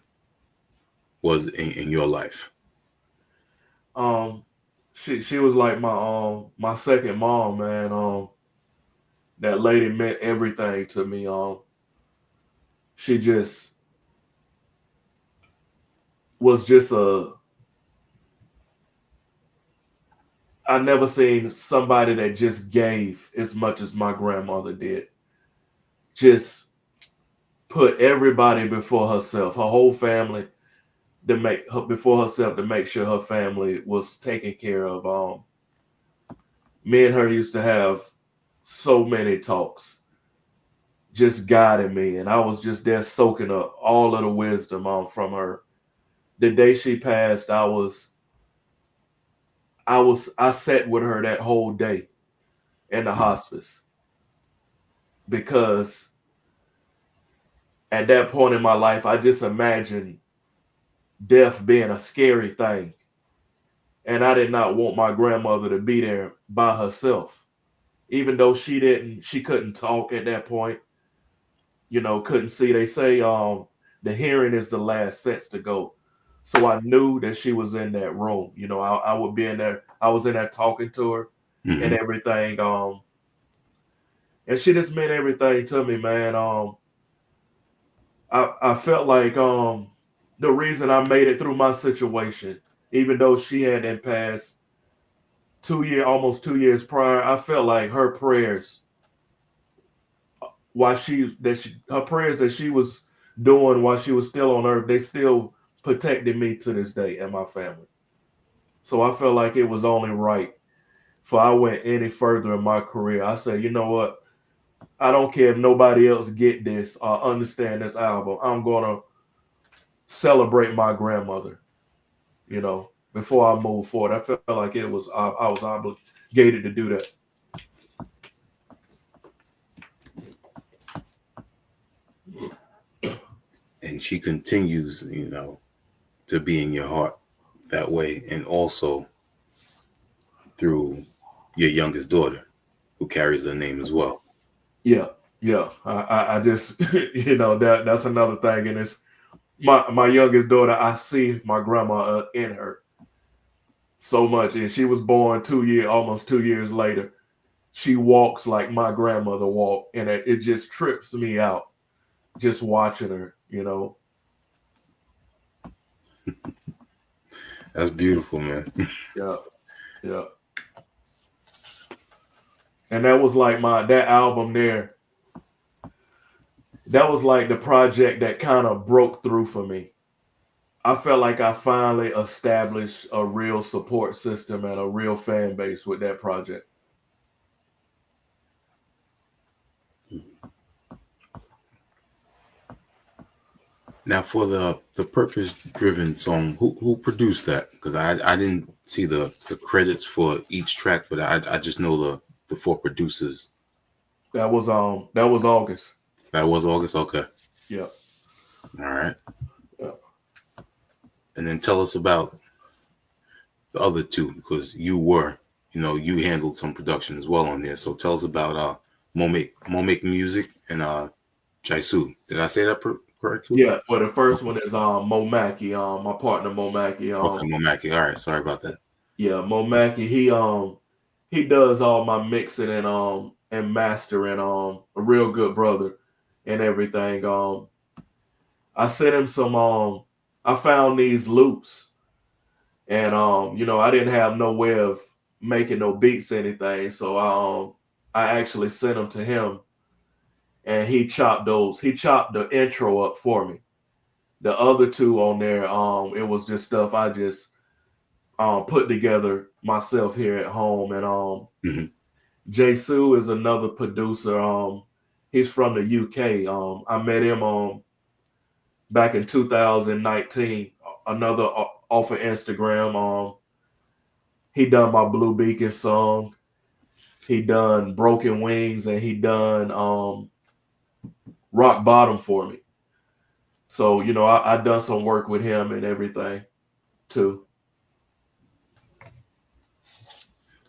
was in your life. She was like my second mom, man. That lady meant everything to me. was just I never seen somebody that just gave as much as my grandmother did. Just put everybody before herself, her whole family, before herself to make sure her family was taken care of. Me and her used to have so many talks, just guiding me, and I was just there soaking up all of the wisdom from her. The day she passed, I sat with her that whole day in the hospice because at that point in my life, I just imagined death being a scary thing. And I did not want my grandmother to be there by herself. Even though she couldn't talk at that point, couldn't see. They say the hearing is the last sense to go. So I knew that she was in that room. I would be in there. I was in there talking to her and everything. And she just meant everything to me, man. I felt like the reason I made it through my situation, even though she hadn't passed almost 2 years prior, I felt like her prayers, her prayers that she was doing while she was still on earth, they still protected me to this day and my family. So I felt like it was only right before I went any further in my career. I said, you know what? I don't care if nobody else get this or understand this album. I'm gonna celebrate my grandmother, before I move forward. I felt like I was obligated to do that. And she continues, to be in your heart that way, and also through your youngest daughter, who carries her name as well. Yeah. I just, that's another thing, and it's my youngest daughter. I see my grandma in her so much, and she was born almost 2 years later. She walks like my grandmother walked, and it just trips me out just watching her. That's beautiful, man. Yeah. And that was like that album there. That was like the project that kind of broke through for me. I felt like I finally established a real support system and a real fan base with that project. Now, for the purpose-driven song, who produced that? Because I didn't see the credits for each track, but I just know the 4 producers. That was August. That was August. Okay. Yeah. All right. Yeah. And then tell us about the other 2, because you handled some production as well on there. So tell us about Mo Make Music and Jaisu. Did I say that correctly? Yeah. Well, the first one is Mo Mackey, my partner Mo Mackey. Okay, Mo Mackey. All right. Sorry about that. Yeah, Mo Mackey. He does all my mixing and mastering. A real good brother and everything. I sent him some. I found these loops, and I didn't have no way of making no beats or anything, so I actually sent them to him, and he chopped the intro up for me. The other 2 on there, it was just stuff I just put together myself here at home. And Jaisu is another producer. He's from the UK. I met him back in 2019. Another off of Instagram. He done my Blue Beacon song. He done Broken Wings, and he done Rock Bottom for me. So, I done some work with him and everything too.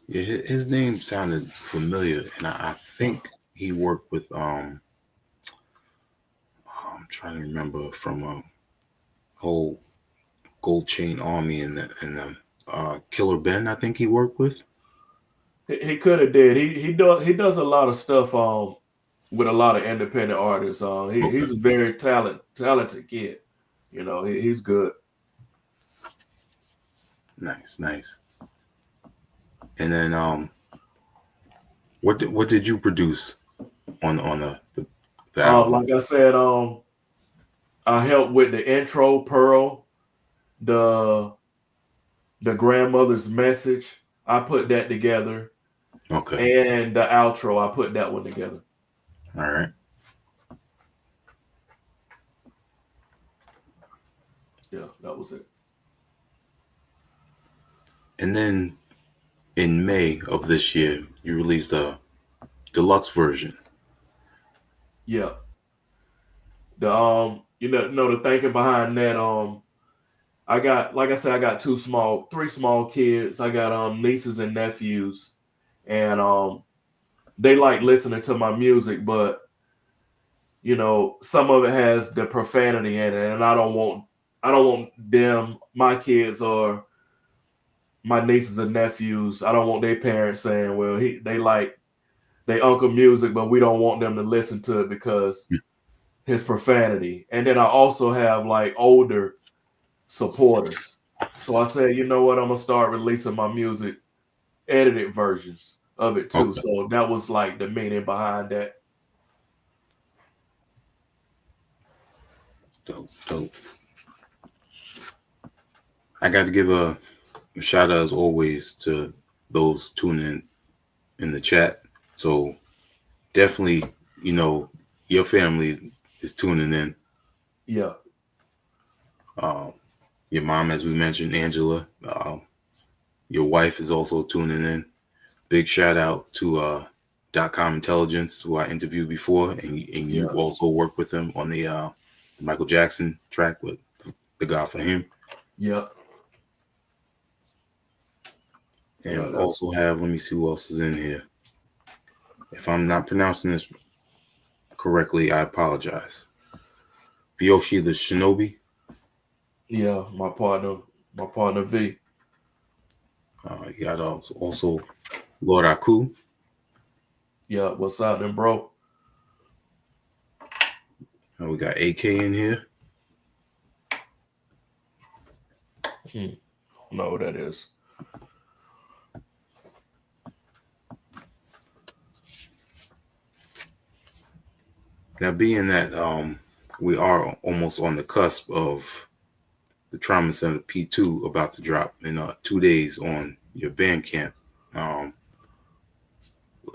Yeah, his name sounded familiar, and I think he worked with I'm trying to remember, from a whole Gold Chain Army and them. Killer Ben, I think he worked with. He could have did. He does a lot of stuff with a lot of independent artists. He's a very talented kid. He's good. Nice. And then what did you produce on the album? Like I said, I helped with the intro, Pearl, the grandmother's message. I put that together, Okay. and the outro. I put that one together. All right. Yeah, that was it. And then in May of this year, you released a deluxe version. Yeah. The the thinking behind that, I got, like I said, I got three small kids. I got nieces and nephews, and they like listening to my music, but some of it has the profanity in it, and I don't want my kids or my nieces and nephews. I don't want their parents saying, "Well, they like they uncle music, but we don't want them to listen to it because his profanity." And then I also have like older supporters. So I said, you know what, I'm gonna start releasing my music, edited versions of it too. Okay. So that was like the meaning behind that. Dope. I got to give a shout out as always to those tuning in the chat. So definitely, your family is tuning in. Yeah. Your mom, as we mentioned, Angela. Your wife is also tuning in. Big shout out to .com Intelligence, who I interviewed before, and you also worked with them on the Michael Jackson track with the God for Him. Yeah. And also have, let me see who else is in here. If I'm not pronouncing this correctly, I apologize. Vyoshi the Shinobi. Yeah, my partner V. You got also Lord Aku. Yeah, what's up then, bro? We got AK in here. No, that is. Now, being that we are almost on the cusp of the Trauma Center P2 about to drop in 2 days on your Bandcamp,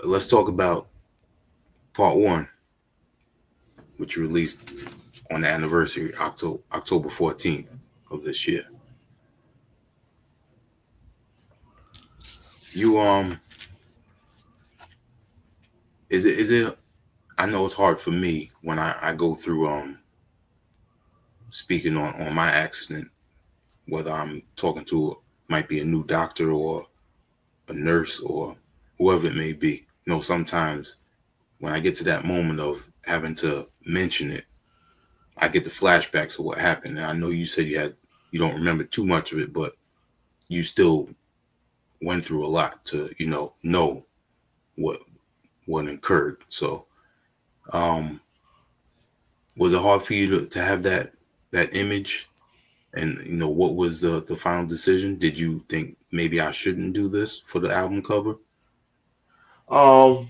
let's talk about part 1, which you released on the anniversary, October 14th of this year. You is it I know it's hard for me when I go through speaking on my accident, whether I'm talking to might be a new doctor or a nurse or whoever it may be. Sometimes when I get to that moment of having to mention it, I get the flashbacks of what happened. And I know you said you don't remember too much of it, but you still went through a lot to, know what occurred. So, was it hard for you to have that image? And what was the final decision? Did you think maybe I shouldn't do this for the album cover? No,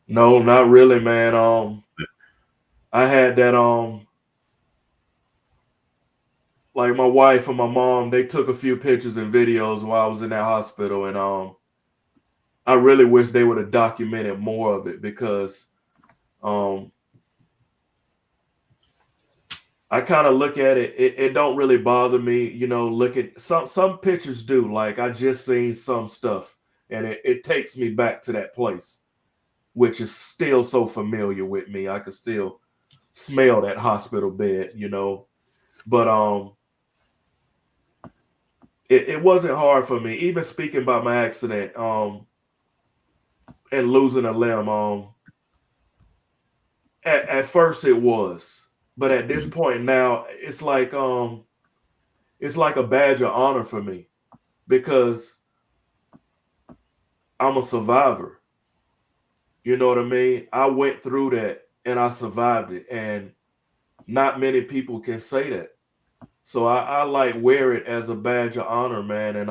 not really, man. I had that like my wife and my mom, they took a few pictures and videos while I was in that hospital, and I really wish they would have documented more of it because I kind of look at it, it don't really bother me, look at some pictures do. Like I just seen some stuff and it takes me back to that place, which is still so familiar with me. I could still smell that hospital bed, but it wasn't hard for me. Even speaking about my accident, and losing a limb, at first it was, but at this point now, it's like a badge of honor for me because I'm a survivor. You know what I mean? I went through that and I survived it, and not many people can say that. So I like wear it as a badge of honor, man, and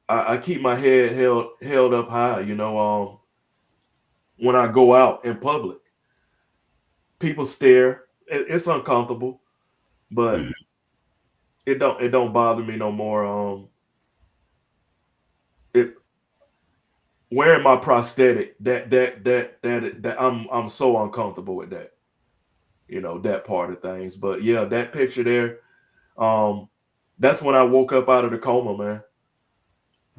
I keep my head held up high. When I go out in public, people stare. It's uncomfortable, but Mhm. it don't bother me no more. It wearing my prosthetic that I'm so uncomfortable with that. That part of things. But yeah, that picture there, um, that's when I woke up out of the coma, man.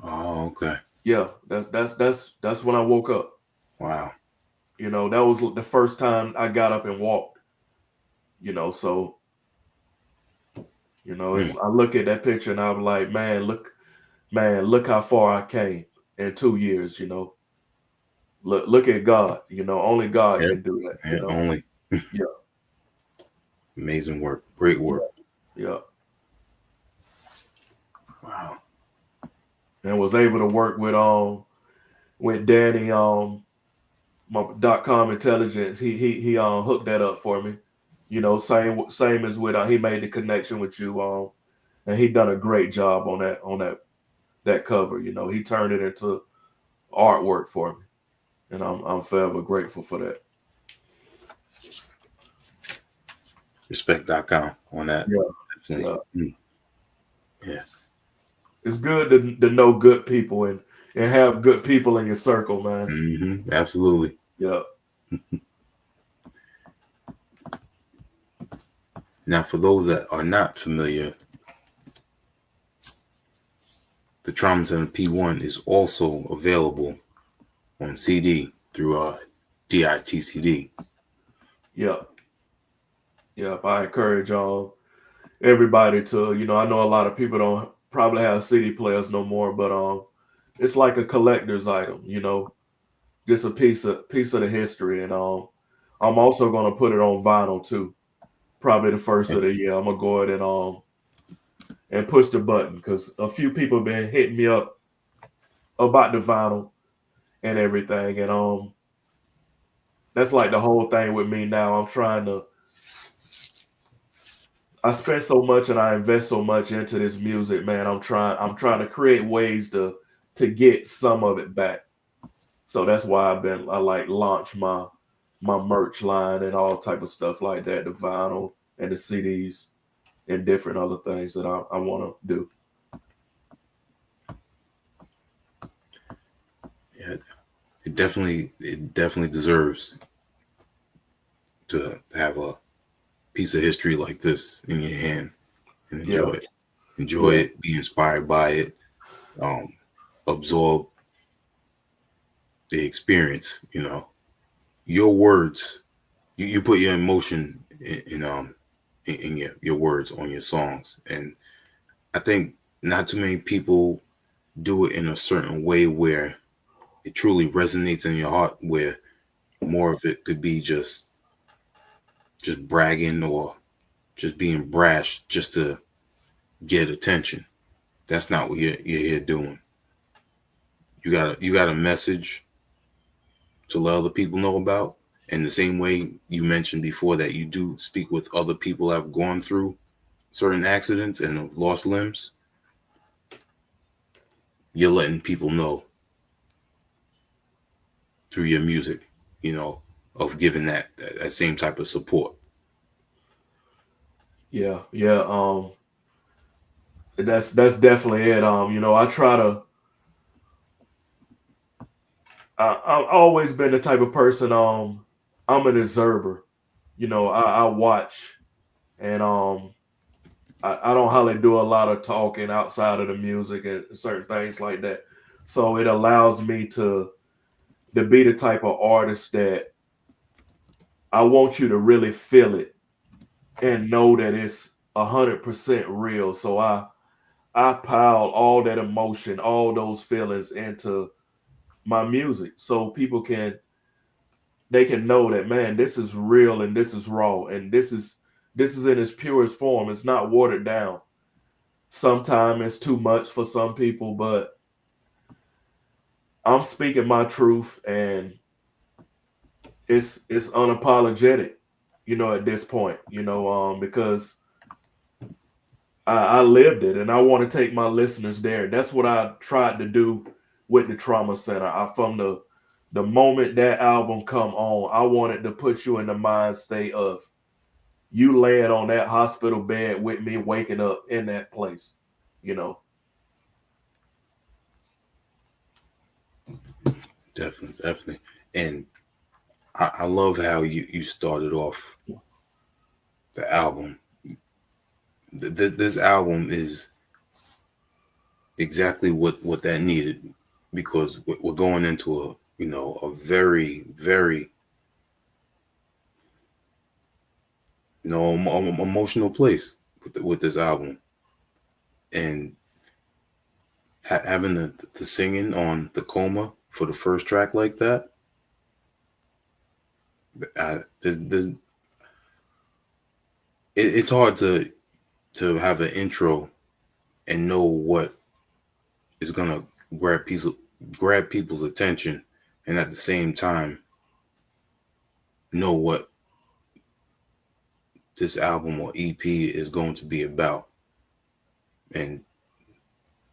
Oh, okay. Yeah, that's when I woke up. Wow. That was the first time I got up and walked. So Mm. I look at that picture and I'm like, man, look how far I came in 2 years. Look at God. Only God Yep. can do that. Yeah, only Yeah, amazing work. Great yeah, work. yeah. Wow. And was able to work with Danny my .com intelligence. He hooked that up for me. Same as with he made the connection with you and he done a great job on that cover. He turned it into artwork for me, and I'm forever grateful for that. Respect.com on that. Yeah, Definitely. yeah. Yeah. It's good to know good people and have good people in your circle, man. Absolutely. Yeah, Now, for those that are not familiar, the Trauma Center P1 is also available on CD through DITCD. yeah, yeah. I encourage everybody to, I know a lot of people don't probably have CD players no more, but it's like a collector's item, just a piece of the history, and I'm also gonna put it on vinyl too. Probably the first of the year. I'm gonna go ahead and push the button because a few people have been hitting me up about the vinyl and everything, and that's like the whole thing with me now. I spend so much and I invest so much into this music, man. I'm trying to create ways to get some of it back. So that's why I like launch my merch line and all type of stuff like that, the vinyl and the CDs and different other things that I want to do. Yeah, it definitely deserves to have a piece of history like this in your hand and Yeah, enjoy yeah, it, be inspired by it, um, absorb the experience. Your words, you put your emotion in your words on your songs, and I think not too many people do it in a certain way where it truly resonates in your heart, where more of it could be just bragging or just being brash just to get attention. That's not what you're here doing. You got a message to let other people know about. And the same way you mentioned before that you do speak with other people that have gone through certain accidents and have lost limbs, you're letting people know through your music, you know, of giving that same type of support. yeah, yeah. That's definitely it. I try to. I've always been the type of person. I'm an observer. I watch and I don't hardly do a lot of talking outside of the music and certain things like that. So it allows me to be the type of artist that I want you to really feel it and know that it's 100% real. So I pile all that emotion, all those feelings into my music, so people can know that, man, this is real and this is raw and this is in its purest form. It's not watered down. Sometimes it's too much for some people, but I'm speaking my truth and it's unapologetic, at this point, because I lived it, and I want to take my listeners there. That's what I tried to do with the Trauma Center. From the moment that album come on, I wanted to put you in the mind state of you laying on that hospital bed with me, waking up in that place. You know. Definitely. And I love how you started off the album. This album is exactly what that needed, because we're going into a very, very emotional place with this album, and having the singing on the Coma for the first track like that. It's hard to have an intro and know what is gonna grab people's attention, and at the same time know what this album or EP is going to be about. And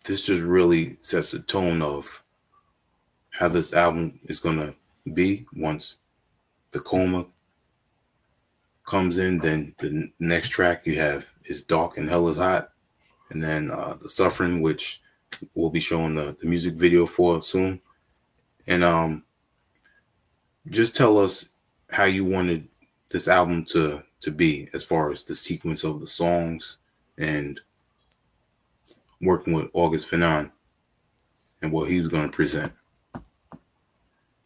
this just really sets the tone of how this album is gonna be once the Coma comes in. Then the next track you have is Dark and Hell is Hot, and then The Suffering, which we'll be showing the music video for soon. And just tell us how you wanted this album to be, as far as the sequence of the songs and working with August Fanon and what he was going to present.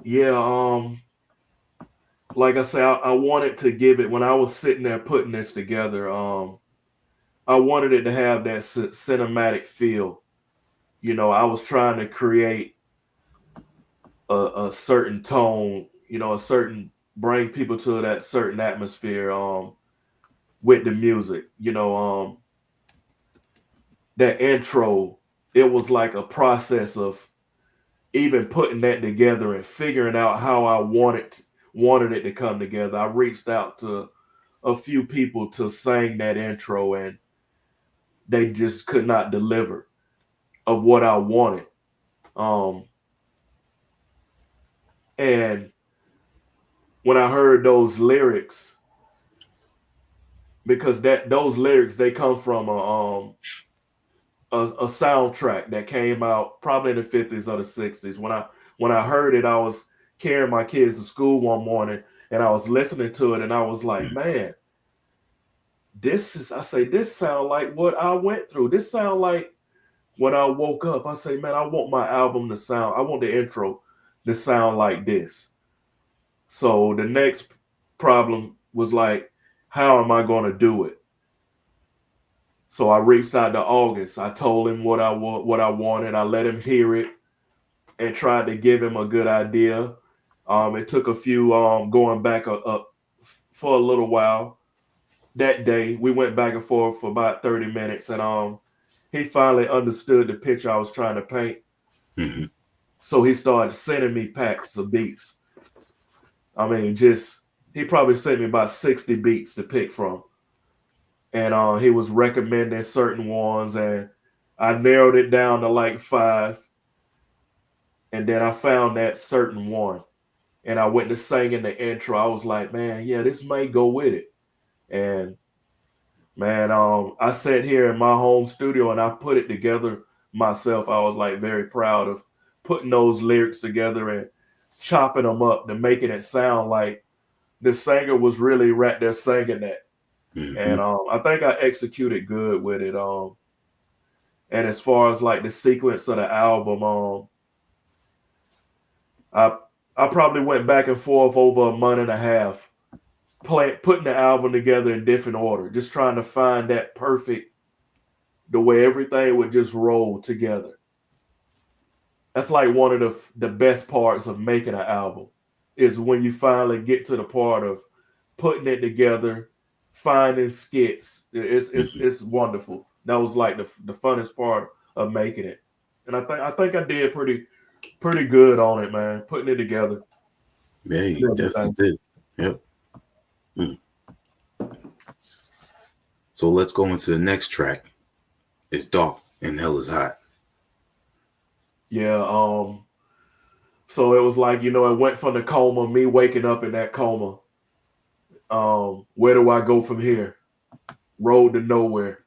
Yeah, like I said, I wanted to give it, when I was sitting there putting this together, I wanted it to have that cinematic feel. You know, I was trying to create a certain tone, bring people to that certain atmosphere with the music. That intro, it was like a process of even putting that together and figuring out how I wanted it to come together. I reached out to a few people to sing that intro, and they just could not deliver of what I wanted. And when I heard those lyrics, because those lyrics, they come from a soundtrack that came out probably in the 50s or the 60s. When I heard it, I was carrying my kids to school one morning, and I was listening to it, and I was like, man, this sound like what I went through. This sound like when I woke up. I say, man, I want my album to sound, I want the intro to sound like this. So the next problem was like, how am I going to do it? So I reached out to August. I told him what I wanted. I let him hear it and tried to give him a good idea. It took a few going back up for a little while. That day, we went back and forth for about 30 minutes, and he finally understood the picture I was trying to paint. Mm-hmm. So he started sending me packs of beats. I mean, he probably sent me about 60 beats to pick from. And he was recommending certain ones, and I narrowed it down to like 5. And then I found that certain one, and I went to singing the intro. I was like, man, yeah, this may go with it. And man, I sat here in my home studio and I put it together myself. I was like very proud of putting those lyrics together and chopping them up to making it sound like the singer was really right there singing that. Mm-hmm. And I think I executed good with it. And as far as like the sequence of the album, I probably went back and forth over a month and a half, putting the album together in different order, just trying to find that perfect, the way everything would just roll together. That's like one of the best parts of making an album, is when you finally get to the part of putting it together, finding skits. It's wonderful. That was like the funnest part of making it, and I think I did pretty good on it, man. Putting it together. Yeah, you definitely did. Yep. So let's go into the next track. it's dark and hell is hot. Yeah. So it was like, it went from the coma, me waking up in that coma. Where do I go from here? Road to nowhere.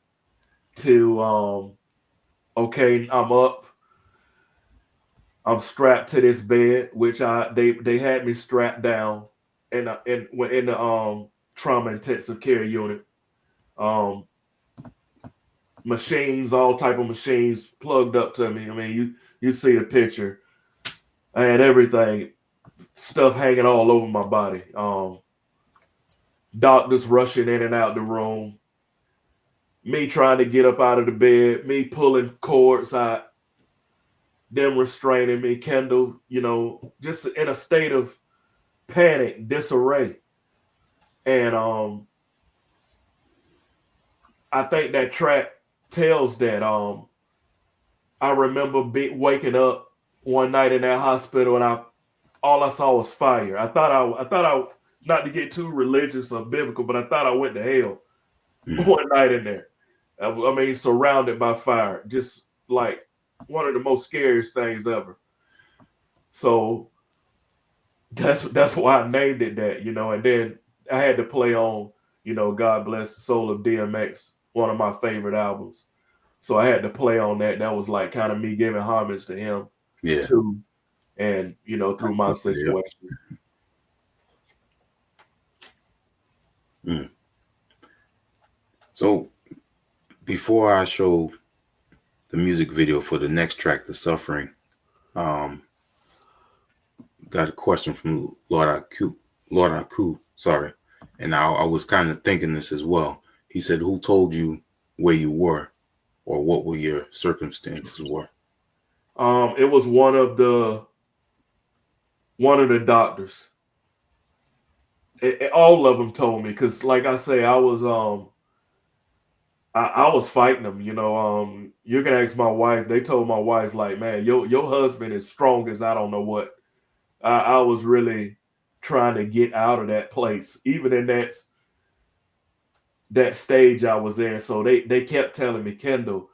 To okay, I'm up. I'm strapped to this bed, which they had me strapped down in the trauma intensive care unit. Um, Machines, all type of machines plugged up to me. I mean, you see the picture. I had everything, stuff hanging all over my body. Doctors rushing in and out the room. Me trying to get up out of the bed. Me pulling cords out. Them restraining me. Kendall, just in a state of panic, disarray. And I think that track tells that. I remember waking up one night in that hospital, and all I saw was fire. I thought I not to get too religious or biblical, but I thought I went to hell one night in there. I mean, surrounded by fire, just like one of the most scariest things ever. So that's why I named it that, and then I had to play on, God Bless the Soul of DMX, one of my favorite albums. So I had to play on that. That was like kind of me giving homage to him too. And, through my situation. So before I show the music video for the next track, The Suffering, got a question from Lord Aku, sorry. And I was kind of thinking this as well. He said, who told you where you were or what were your circumstances were? It was one of the doctors. All of them told me, because like I say, I was I was fighting them. You can ask my wife. They told my wife, like, man, your husband is strong as I don't know what. I was really trying to get out of that place, even in that stage I was in. So they kept telling me, Kendall,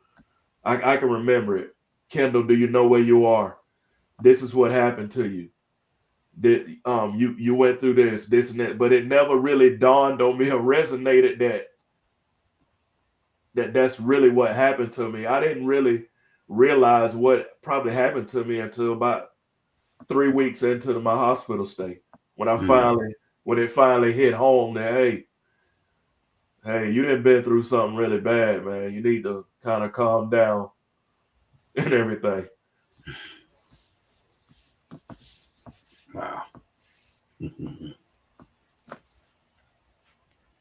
I can remember it. Kendall, do you know where you are? This is what happened to you. That you went through this and that, but it never really dawned on me or resonated that's really what happened to me. I didn't really realize what probably happened to me until about 3 weeks into my hospital stay, when it finally hit home that hey, you done been through something really bad, man. You need to kind of calm down and everything. Wow.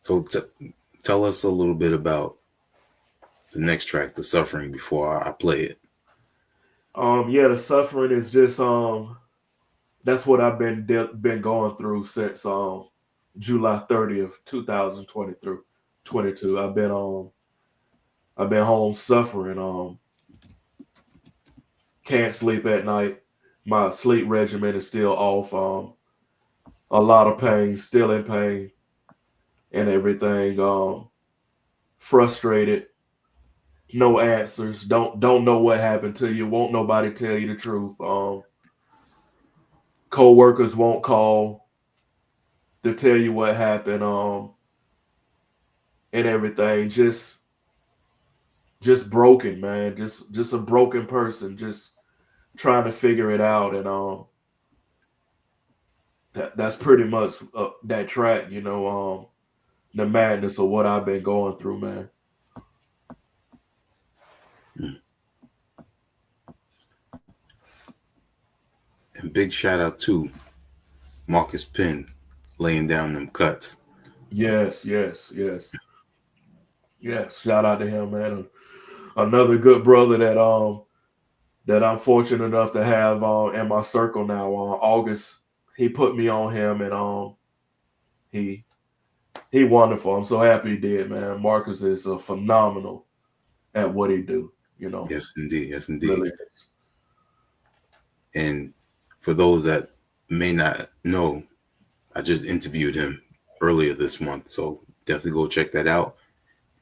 So tell us a little bit about the next track, The Suffering, before I play it. The Suffering is just that's what I've been going through since July 30th, 2022. I've been home suffering. Can't sleep at night. My sleep regimen is still off. A lot of pain, still in pain, and everything. Frustrated. No answers. Don't know what happened to you. Won't nobody tell you the truth. Co-workers won't call to tell you what happened. And everything. Just broken, man. Just a broken person. Just trying to figure it out. And that's pretty much that track. The madness of what I've been going through, man. And big shout out to Marcus Penn laying down them cuts. Yes. Shout out to him, man. Another good brother that I'm fortunate enough to have in my circle now. August, he put me on him, and he wonderful. I'm so happy he did, man. Marcus is phenomenal at what he do. Yes, indeed. Really is. And for those that may not know, I just interviewed him earlier this month. So definitely go check that out.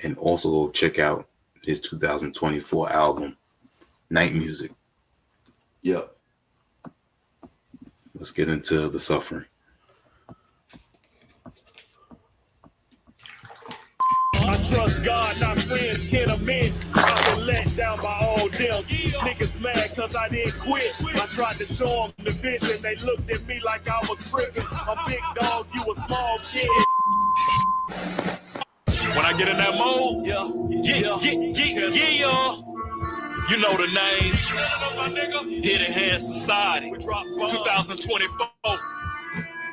And also go check out his 2024 album, Night Music. Yep. Let's get into the suffering. I trust God, not friends, kin or men. I've been let down by all them. Niggas mad cause I didn't quit. I tried to show them the vision. They looked at me like I was tripping. I'm big dog, you a small kid. When I get in that mode, yeah. You know the name. Hidden Hand Society. 2024.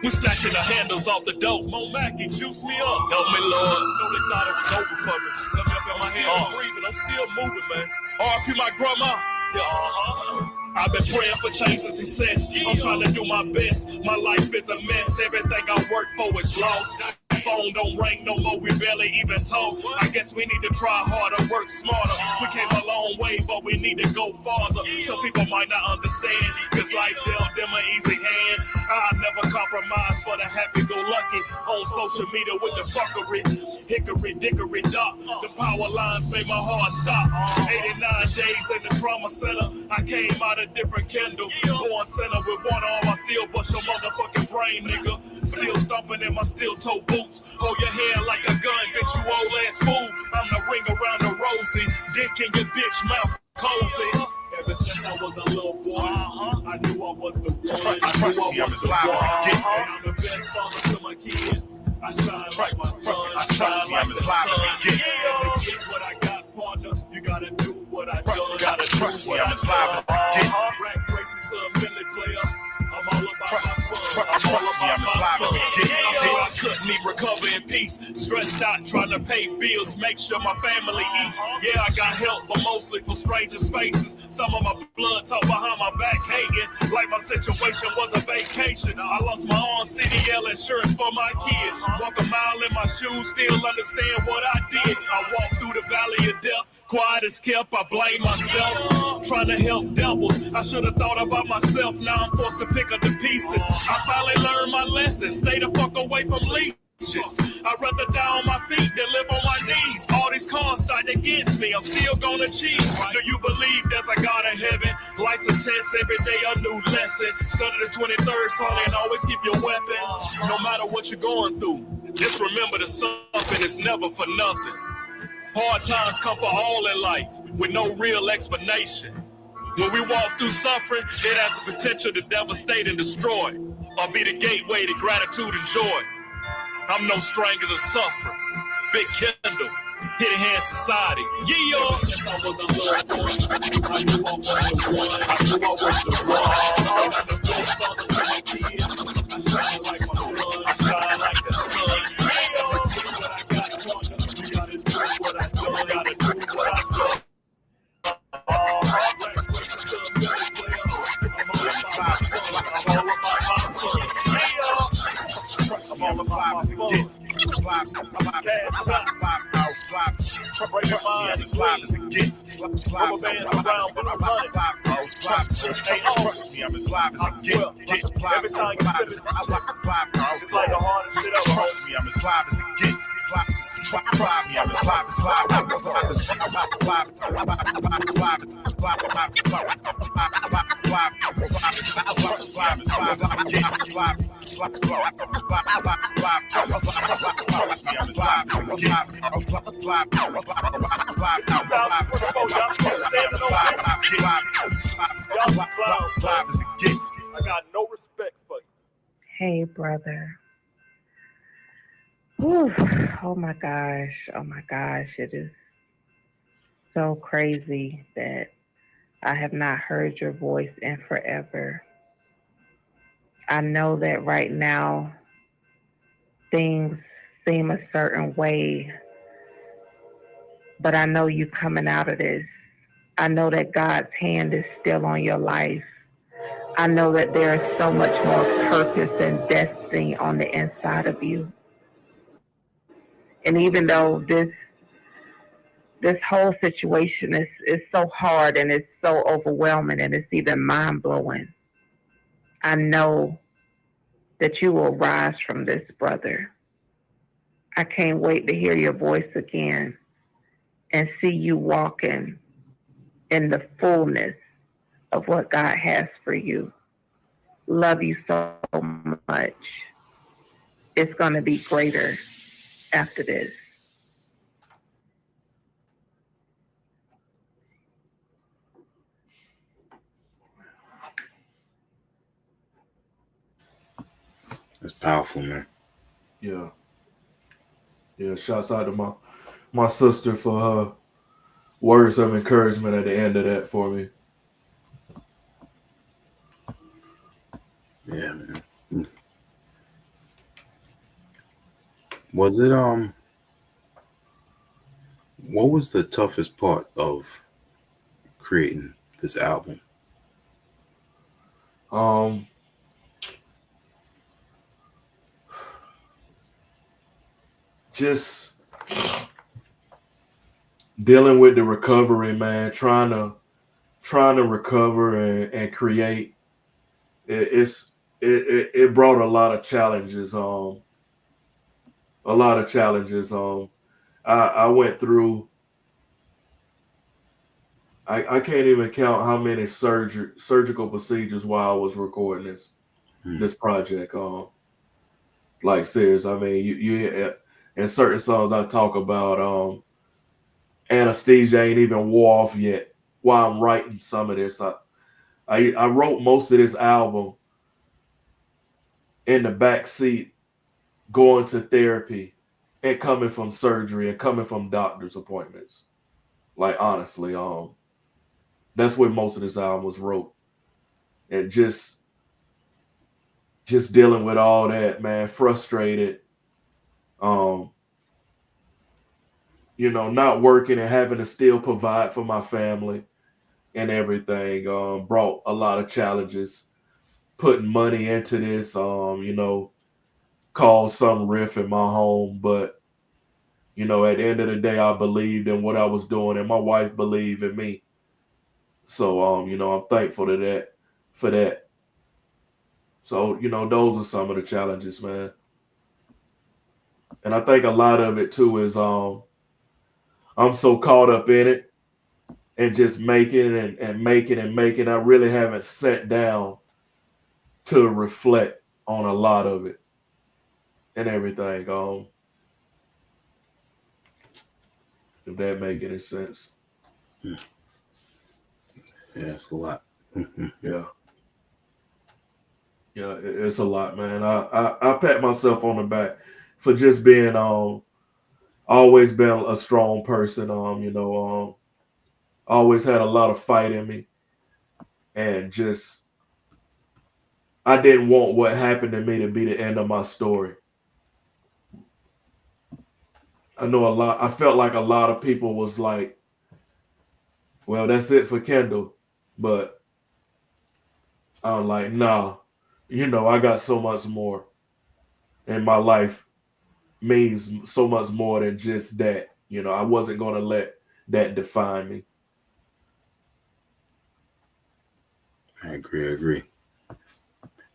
We snatching the handles off the dope. Mo Mackey, juice me up. Help me, Lord. No, they thought it was over for me. Cut me up in my hand, I'm breathing. I'm still moving, man. RP my grandma. Yeah, I've been praying for change and success. I'm trying to do my best. My life is a mess. Everything I work for is lost. Phone don't ring no more, we barely even talk. I guess we need to try harder, work smarter. We came a long way, but we need to go farther. Some people might not understand, cause life dealt them an easy hand. I never compromise for the happy-go-lucky. On social media with the fuckery, hickory dickory dock. The power lines made my heart stop. 89 days in the trauma center, I came out a different Kendall. Born center with one arm, I still bust your motherfucking brain, nigga. Still stomping in my steel-toe boots. Hold your hair like a gun, bitch, you old ass fool. I'm the ring around the rosy, dick in your bitch mouth, cozy. Ever since I was a little boy, I knew I was the one. I knew I was the one. I'm the best father to my kids. I shine like my son. I shine like the sun. To get what I got, partner, you gotta do what I do. You gotta trust me, I'm as live as it gets. Rap racing to a milli player. I'm all about my fun. Trust me, I'm as live as it gets. I couldn't even recover in peace. Stressed out trying to pay bills, make sure my family eats. Yeah, I got help, but mostly from strangers' faces. Some of my blood talk behind my back hating, like my situation was a vacation. I lost my own CDL insurance for my kids. Walk a mile in my shoes, still understand what I did. I walked through the valley of death. Quiet as kept, I blame myself. Trying to help devils, I should have thought about myself. Now I'm forced to pick up the pieces. I finally learned my lesson. Stay the fuck away from leeches. I'd rather die on my feet than live on my knees. All these cars starting against me, I'm still gonna cheat. Do you believe there's a God in heaven? Life's a test, every day a new lesson. Study the 23rd Psalm and always keep your weapon. No matter what you're going through, just remember the suffering is never for nothing. Hard times come for all in life with no real explanation. When we walk through suffering, it has the potential to devastate and destroy, or be the gateway to gratitude and joy. I'm no stranger to suffering. Big Kendall, Hidden Hand Society. Yeah, ever since I was a little boy, I knew I was the one. I knew I was the one. I'm the best father to my kids. I shine like my son. I shine like the sun. What I got, partner, you gotta do what I do. You gotta do what I do. Trust me, I'm as live as it gets. Trust me, I'm as live as it gets. Trust me, I'm as live as it gets. Every time you sip it, it's like the hardest shit ever. Trust me, I'm as live as it gets. Trust me, I'm as live as I got no respect for you. Hey, brother. Whew. Oh my gosh, it is so crazy that I have not heard your voice in forever. I know that right now things seem a certain way, but I know you coming out of this. I know that God's hand is still on your life. I know that there is so much more purpose and destiny on the inside of you. And even though this whole situation is so hard and it's so overwhelming and it's even mind-blowing, I know that you will rise from this, brother. I can't wait to hear your voice again. and see you walking in the fullness of what God has for you. Love you so much. It's going to be greater after this. That's powerful, man. Yeah. Yeah. Shouts out to my sister for her words of encouragement at the end of that for me. Yeah, man. Was it what was the toughest part of creating this album? Um, just dealing with the recovery, man. Trying to recover and create. It brought a lot of challenges. A lot of challenges. I went through. I can't even count how many surgical procedures while I was recording this project. Like serious. I mean, you in certain songs I talk about anesthesia ain't even wore off yet. While I'm writing some of this, I wrote most of this album in the back seat, going to therapy, and coming from surgery and coming from doctor's appointments. Like honestly, that's where most of this album was wrote, and just dealing with all that, man, frustrated. Um, not working and having to still provide for my family and everything. Brought a lot of challenges. Putting money into this, caused some rift in my home, but at the end of the day, I believed in what I was doing, and my wife believed in me. So, I'm thankful to that for that. So, those are some of the challenges, man. And I think a lot of it too is I'm so caught up in it and just making and making and making. I really haven't sat down to reflect on a lot of it and everything. If that make any sense. Yeah, it's a lot. Yeah. Yeah, it's a lot, man. I pat myself on the back for just being always been a strong person. Always had a lot of fight in me, and just I didn't want what happened to me to be the end of my story. I know a lot. I felt like a lot of people was like, "Well, that's it for Kendall," but I'm like, "Nah, I got so much more in my life. Means so much more than just that. I wasn't gonna let that define me." I agree.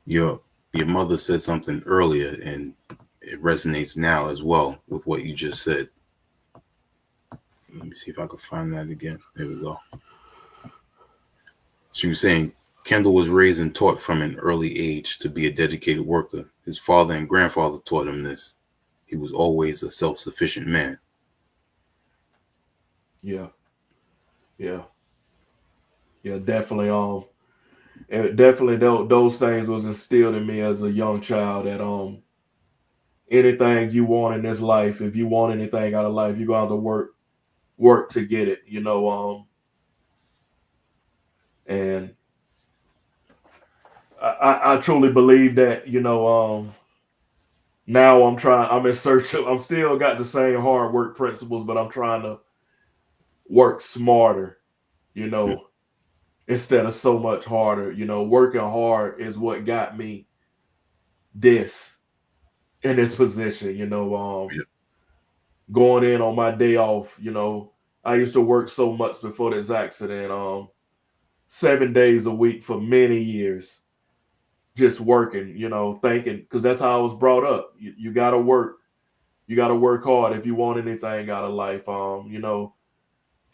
Your mother said something earlier, and it resonates now as well with what you just said. Let me see if I can find that again. There we go. She was saying Kendall was raised and taught from an early age to be a dedicated worker. His father and grandfather taught him this. He was always a self-sufficient man. Yeah, yeah, yeah. Definitely. Definitely those things was instilled in me as a young child. That anything you want in this life, if you want anything out of life, you got to work to get it. And I truly believe that. Now I'm in search of. I'm still got the same hard work principles, but I'm trying to work smarter. You know, instead of so much harder. Working hard is what got me this in this position. Going in on my day off. I used to work so much before this accident. 7 days a week for many years, just working. Thinking because that's how I was brought up. You gotta work. You gotta work hard if you want anything out of life.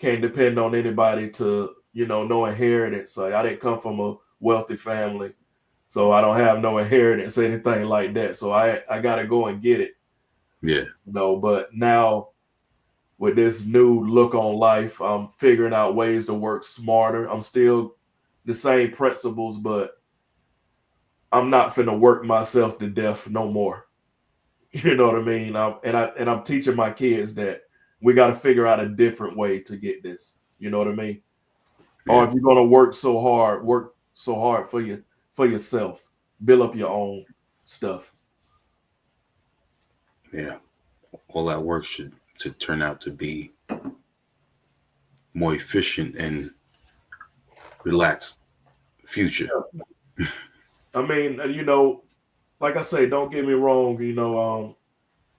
can't depend on anybody to, no inheritance. Like I didn't come from a wealthy family, so I don't have no inheritance or anything like that. So I gotta go and get it. Yeah. But now with this new look on life, I'm figuring out ways to work smarter. I'm still the same principles, but I'm not finna work myself to death no more. You know what I mean? I'm teaching my kids that we got to figure out a different way to get this. You know what I mean? Yeah. Or if you're gonna work so hard for yourself, build up your own stuff. Yeah. All that work should to turn out to be more efficient and relaxed future. Yeah. I mean, like I say, don't get me wrong.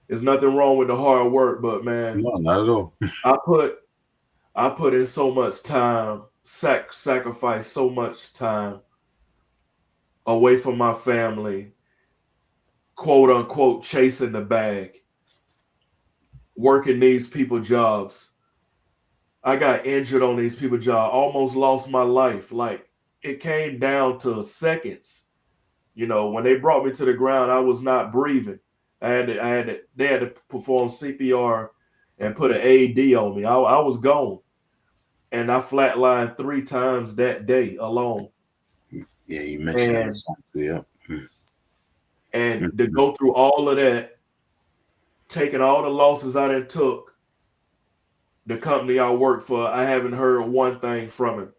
There's nothing wrong with the hard work, but man, No, not at all. I put in so much time, sacrifice so much time away from my family, quote unquote, chasing the bag, working these people jobs. I got injured on these people jobs, almost lost my life. Like it came down to seconds. When they brought me to the ground, I was not breathing. They had to perform CPR and put an AED on me. I was gone. And I flatlined 3 times that day alone. Yeah, you mentioned that song. Yeah. And to go through all of that, taking all the losses I done took, the company I work for, I haven't heard one thing from him.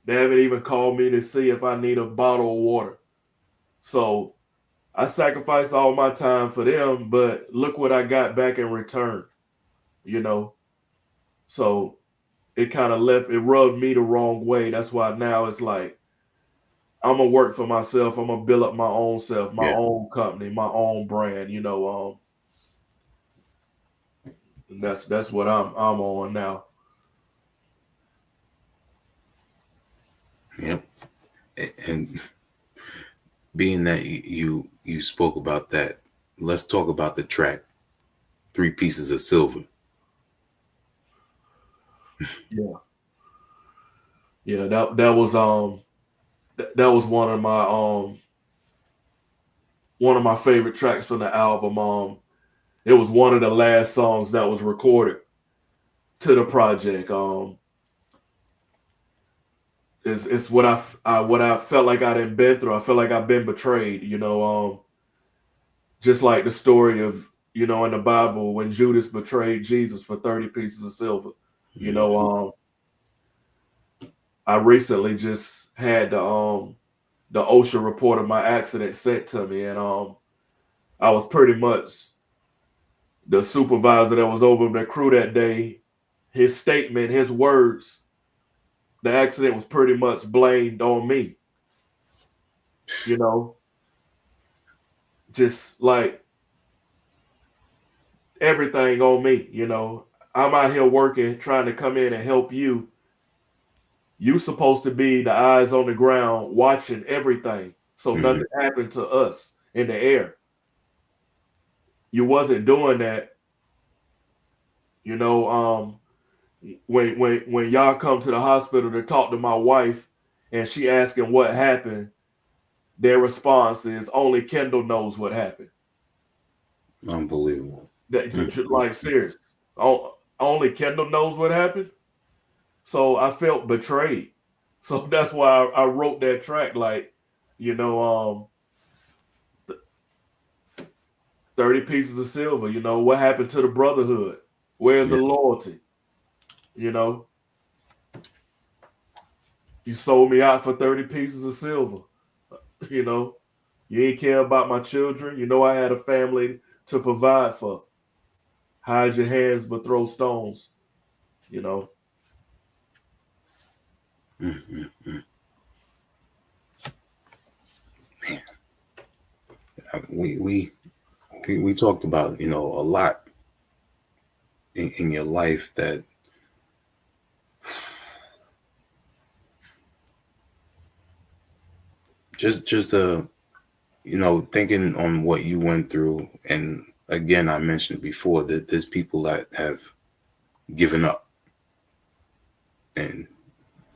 They haven't even called me to see if I need a bottle of water. So I sacrificed all my time for them, but look what I got back in return, So it kind of rubbed me the wrong way. That's why now it's like, I'm going to work for myself. I'm going to build up my own self, my own company, my own brand, that's what I'm on now. Yep. And being that you spoke about that, let's talk about the track, 3 Pieces of Silver. Yeah. Yeah, that was one of my favorite tracks from the album. It was one of the last songs that was recorded to the project. It's what I felt like I didn't been through. I felt like I've been betrayed, just like the story of, in the Bible when Judas betrayed Jesus for 30 pieces of silver. I recently just had the OSHA report of my accident sent to me, and I was pretty much the supervisor that was over the crew that day. His statement, his words, the accident was pretty much blamed on me. Just like everything on me. I'm out here working, trying to come in and help you. You supposed to be the eyes on the ground watching everything, so nothing happened to us in the air. You wasn't doing that. When y'all come to the hospital to talk to my wife and she asking what happened, their response is only Kendall knows what happened. Unbelievable. Like serious. Only Kendall knows what happened. So I felt betrayed. So that's why I wrote that track. Like, 30 pieces of silver. What happened to the brotherhood? Where's the loyalty? You sold me out for 30 pieces of silver. You ain't care about my children. I had a family to provide for. Hide your hands but throw stones. Man, we talked about a lot in your life that just thinking on what you went through, and again I mentioned before that there's people that have given up, and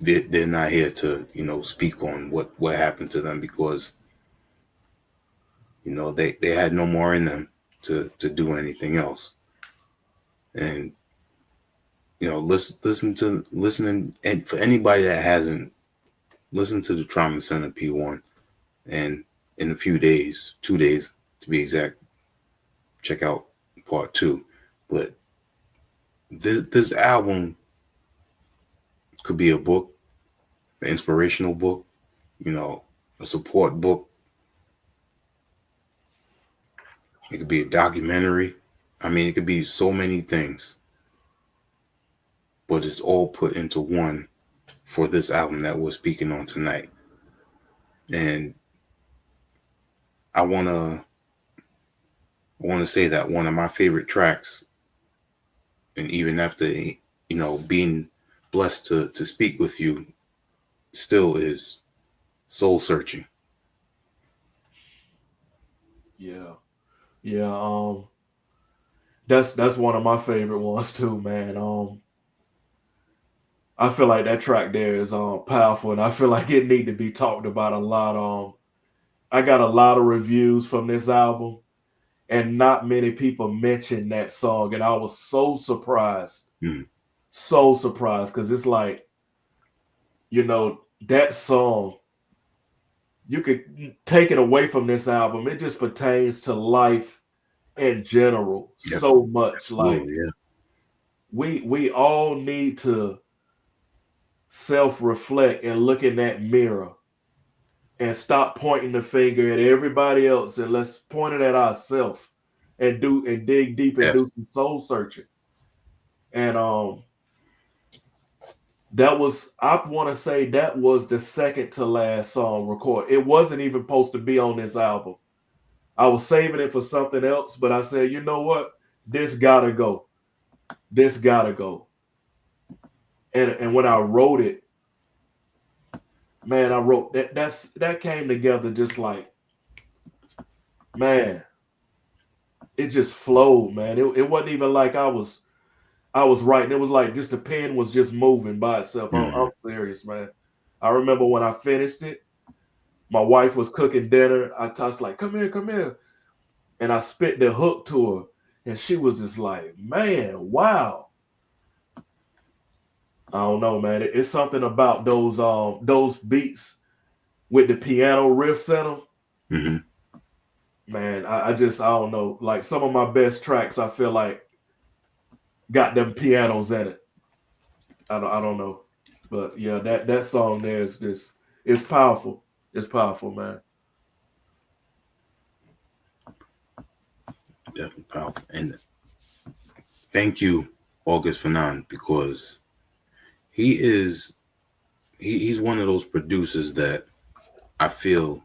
they're not here to, you know, speak on what happened to them, because, you know, they had no more in them to do anything else. And, you know, listening, and for anybody that hasn't, listen to the Trauma Center P1, and in a few days, 2 days to be exact, check out part 2. But this album could be a book, an inspirational book, you know, a support book. It could be a documentary. I mean, it could be so many things, but it's all put into one for this album that we're speaking on tonight. And I wanna say that one of my favorite tracks, and even after, you know, being blessed to speak with you, still is Soul Searching. Yeah. That's one of my favorite ones too, man. I feel like that track there is powerful, and I feel like it need to be talked about a lot. I got a lot of reviews from this album, and not many people mentioned that song, and I was so surprised, because it's like, you know, that song, you could take it away from this album. It just pertains to life in general so much. Like, we all need to self-reflect and look in that mirror and stop pointing the finger at everybody else, and let's point it at ourselves and dig deep and do some soul searching. And that was, I want to say, that was the second to last song recorded. It wasn't even supposed to be on this album. I was saving it for something else, but I said, you know what? This gotta go. This gotta go. And when I wrote it, man, I wrote that came together just like, man, it just flowed, man. It wasn't even like I was writing. It was like just the pen was just moving by itself. I'm serious, man. I remember when I finished it, my wife was cooking dinner. I was like, come here. And I spit the hook to her, and she was just like, man, wow. I don't know, man. It's something about those beats with the piano riffs in them. Man, I don't know. Like, some of my best tracks, I feel like, got them pianos in it. I don't know. But yeah, that song there is just, it's powerful. It's powerful, man. Definitely powerful. And thank you, August Fanon, because he's one of those producers that I feel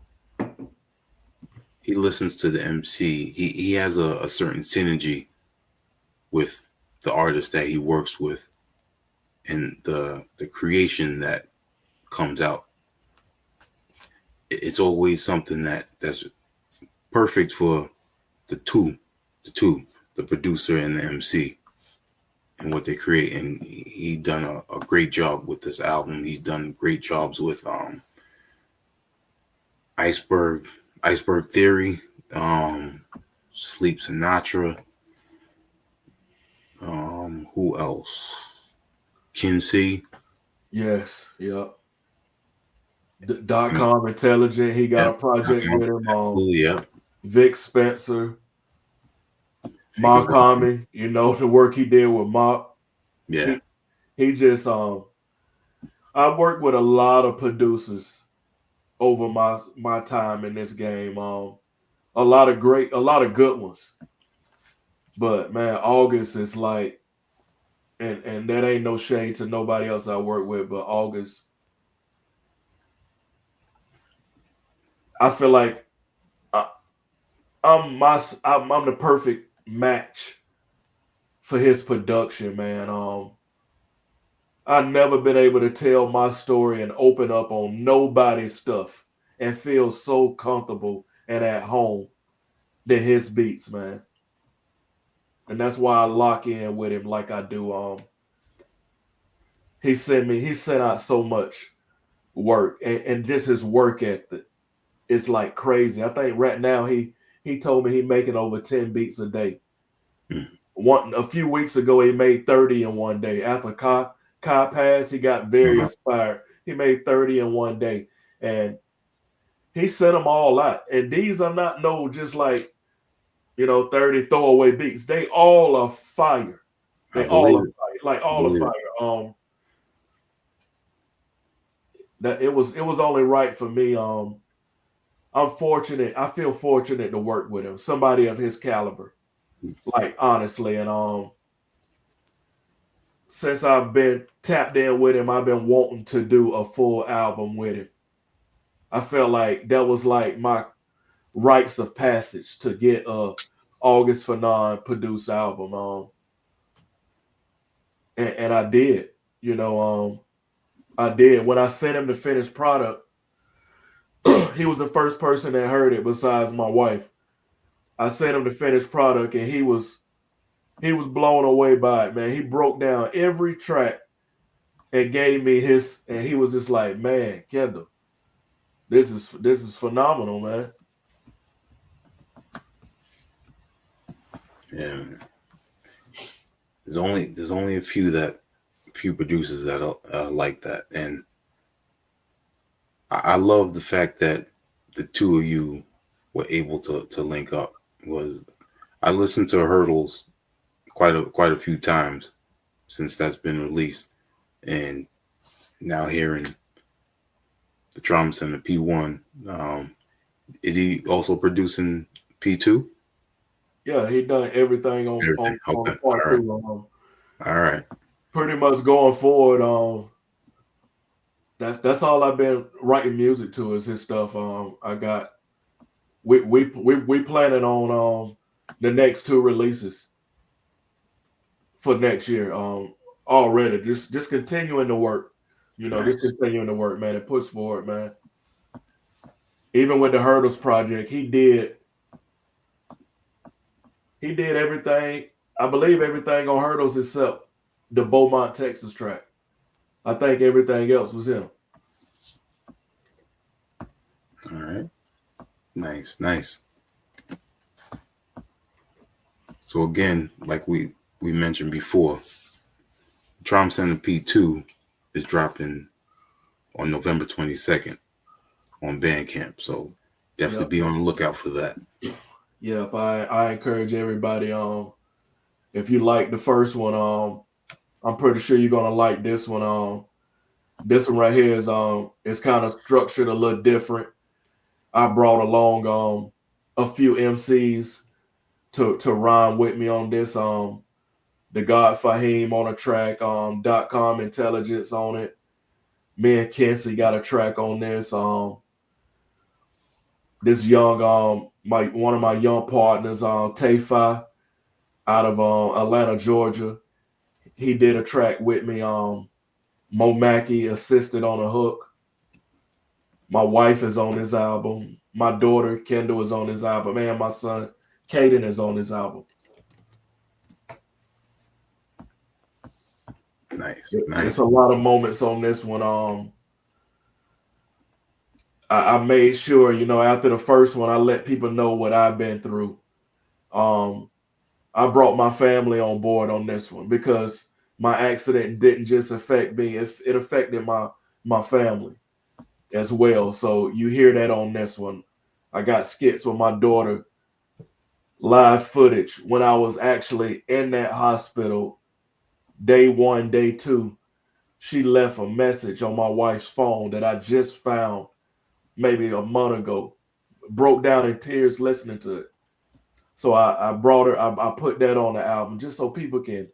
he listens to the MC. He has a certain synergy with the artist that he works with, and the creation that comes out. It's always something that's perfect for the producer and the MC, and what they create. And he done a great job with this album. He's done great jobs with Iceberg Theory, Sleep Sinatra, who else? Kinsey. Yes, yep. .com Intelligent, he got a project with him. Yep. Vic Spencer, Makami, you know, the work he did with Mop. Yeah. He just I worked with a lot of producers over my time in this game. A lot of good ones. But man, August is like, and that ain't no shade to nobody else I work with, but August, I feel like I'm the perfect match for his production, man. I've never been able to tell my story and open up on nobody's stuff and feel so comfortable and at home than his beats, man. And that's why I lock in with him like I do. he sent out so much work, and just his work ethic is like crazy. I think right now he told me he making over 10 beats a day. A few weeks ago he made 30 in one day. After Kai passed, he got very inspired. He made 30 in one day, and he sent them all out. And these are not no just like 30 throwaway beats. They all are fire. They all are fire, like all are fire. That it was only right for me. I'm fortunate. I feel fortunate to work with him. Somebody of his caliber. Like honestly, and since I've been tapped in with him, I've been wanting to do a full album with him. I felt like that was like my rites of passage to get a August Fanon produced album. And I did. I did. When I sent him the finished product, he was the first person that heard it besides my wife. I sent him the finished product, and he was blown away by it, man. He broke down every track and gave me his, and he was just like, man, Kendall, this is phenomenal, man. Yeah, man. There's only a few producers that are like that, and I love the fact that the two of you were able to link up. I listened to Hurdles quite a few times since that's been released, and now hearing the drums and the P1. Is he also producing P2? Yeah, he done everything on part two. All right. Pretty much going forward. That's all I've been writing music to is his stuff. I got we planning on the next two releases for next year. Already just continuing to work. Nice. Just continuing to work, man. It push forward, man. Even with the Hurdles project, he did everything. I believe everything on Hurdles except the Beaumont, Texas track. I think everything else was him. All right. Nice. So again, like we mentioned before, Trauma Center P2 is dropping on November 22nd on Bandcamp. So definitely be on the lookout for that. Yep, I encourage everybody. If you like the first one, I'm pretty sure you're gonna like this one. This one right here is it's kind of structured a little different. I brought along a few MCs to rhyme with me on this. The God Fahim on a track, .com Intelligence on it. Me and Kenzie got a track on this. This young one of my young partners, Tayfi, out of Atlanta, Georgia. He did a track with me. Mo Mackey assisted on a hook. My wife is on this album. My daughter, Kendall, is on this album. And my son, Caden, is on this album. Nice. There's a lot of moments on this one. I made sure, after the first one, I let people know what I've been through. I brought my family on board on this one because my accident didn't just affect me; it affected my family as well. So you hear that on this one. I got skits with my daughter, live footage when I was actually in that hospital, day 1, day 2. She left a message on my wife's phone that I just found maybe a month ago. Broke down in tears listening to it. So I brought her, I put that on the album just so people can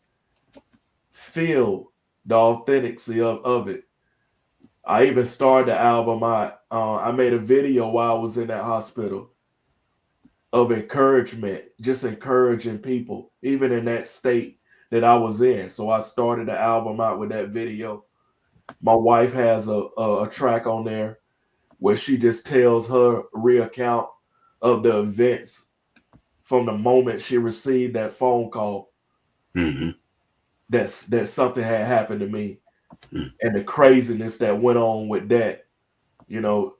feel the authenticity of it. I even started the album. I made a video while I was in that hospital of encouragement, just encouraging people, even in that state that I was in. So I started the album out with that video. My wife has a track on there where she just tells her reaccount of the events from the moment she received that phone call. Mm-hmm. That something had happened to me. and the craziness that went on with that. You know,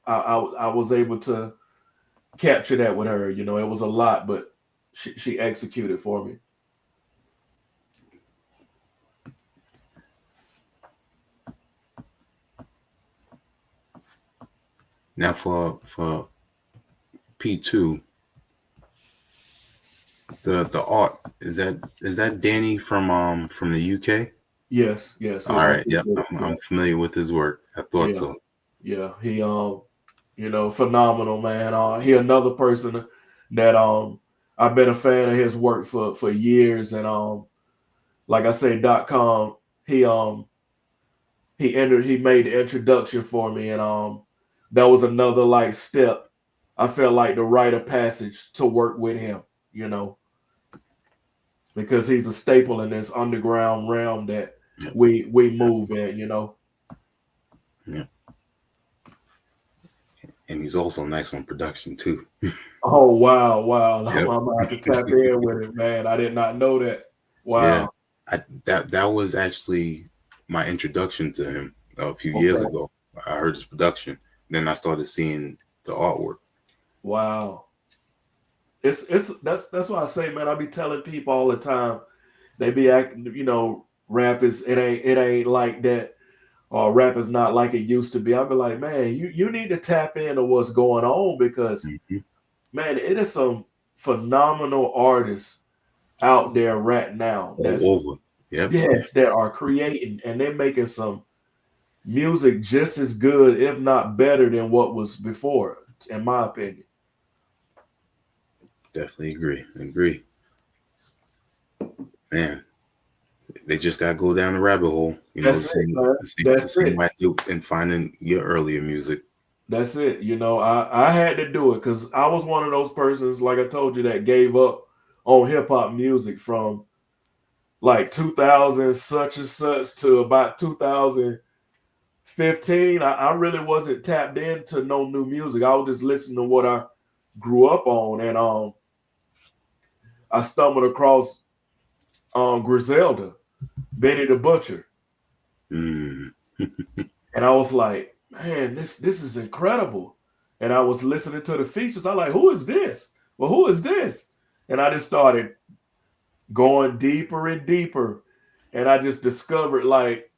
I was able to capture that with her. You know, it was a lot, but she executed for me. Now for P2, the art, is that Danny from the UK? Yes. All right, yeah, I'm familiar with his work. I thought so. Yeah, he you know, phenomenal, man. He another person that I've been a fan of his work for years, and like I say, .com, he he made the introduction for me, and that was another like step. I felt like the rite of passage to work with him, you know, because he's a staple in this underground realm that we move in, you know. Yeah. And he's also nice on production too. Oh wow! Yep. I'm gonna have to tap in with it, man. I did not know that. Wow. Yeah, that was actually my introduction to him a few years ago. I heard his production, then I started seeing the artwork. Wow. That's why I say, man. I be telling people all the time. They be acting, you know, rap is it ain't like that, or rap is not like it used to be. I'll be like, man, you need to tap into what's going on because, man, it is some phenomenal artists out there right now. That's all over. Yep. Yes, that are creating and they're making some music just as good, if not better, than what was before, in my opinion. Definitely agree. Man, they just gotta go down the rabbit hole, you know, the same way I do in finding your earlier music. That's it. You know, I had to do it because I was one of those persons, like I told you, that gave up on hip hop music from like 2000 such and such to about 2015. I really wasn't tapped into no new music. I was just listening to what I grew up on, and I stumbled across Griselda, Benny the Butcher, and I was like, man, this is incredible. And I was listening to the features. I like, who is this? Well, who is this? And I just started going deeper and deeper, and I just discovered, like,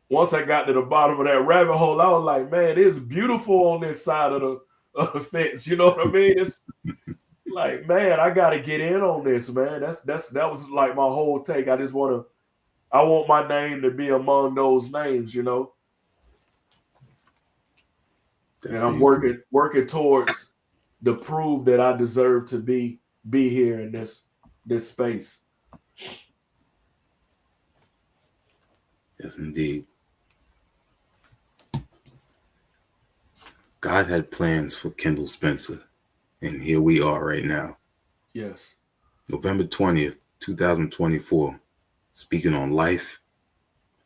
once I got to the bottom of that rabbit hole, I was like, man, it's beautiful on this side of the fence. You know what I mean? It's like, man, I got to get in on this, man. That was like my whole take. I want my name to be among those names, you know. Definitely. And I'm working towards to prove that I deserve to be here in this space. Yes, indeed. God had plans for Kendall Spencer, and here we are right now. Yes. November 20th, 2024, speaking on life,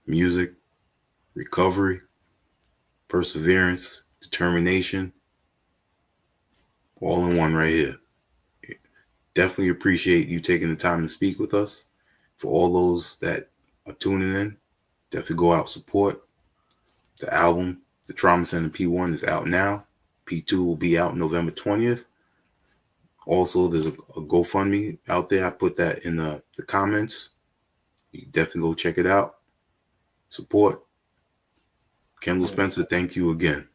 music, recovery, perseverance, determination, all in one right here. Definitely appreciate you taking the time to speak with us. For all those that are tuning in, definitely go out, support the album. The Trauma Center P1 is out now. P2 will be out November 20th. Also, there's a GoFundMe out there. I put that in the comments. You can definitely go check it out. Support. Kendall Spencer, thank you again.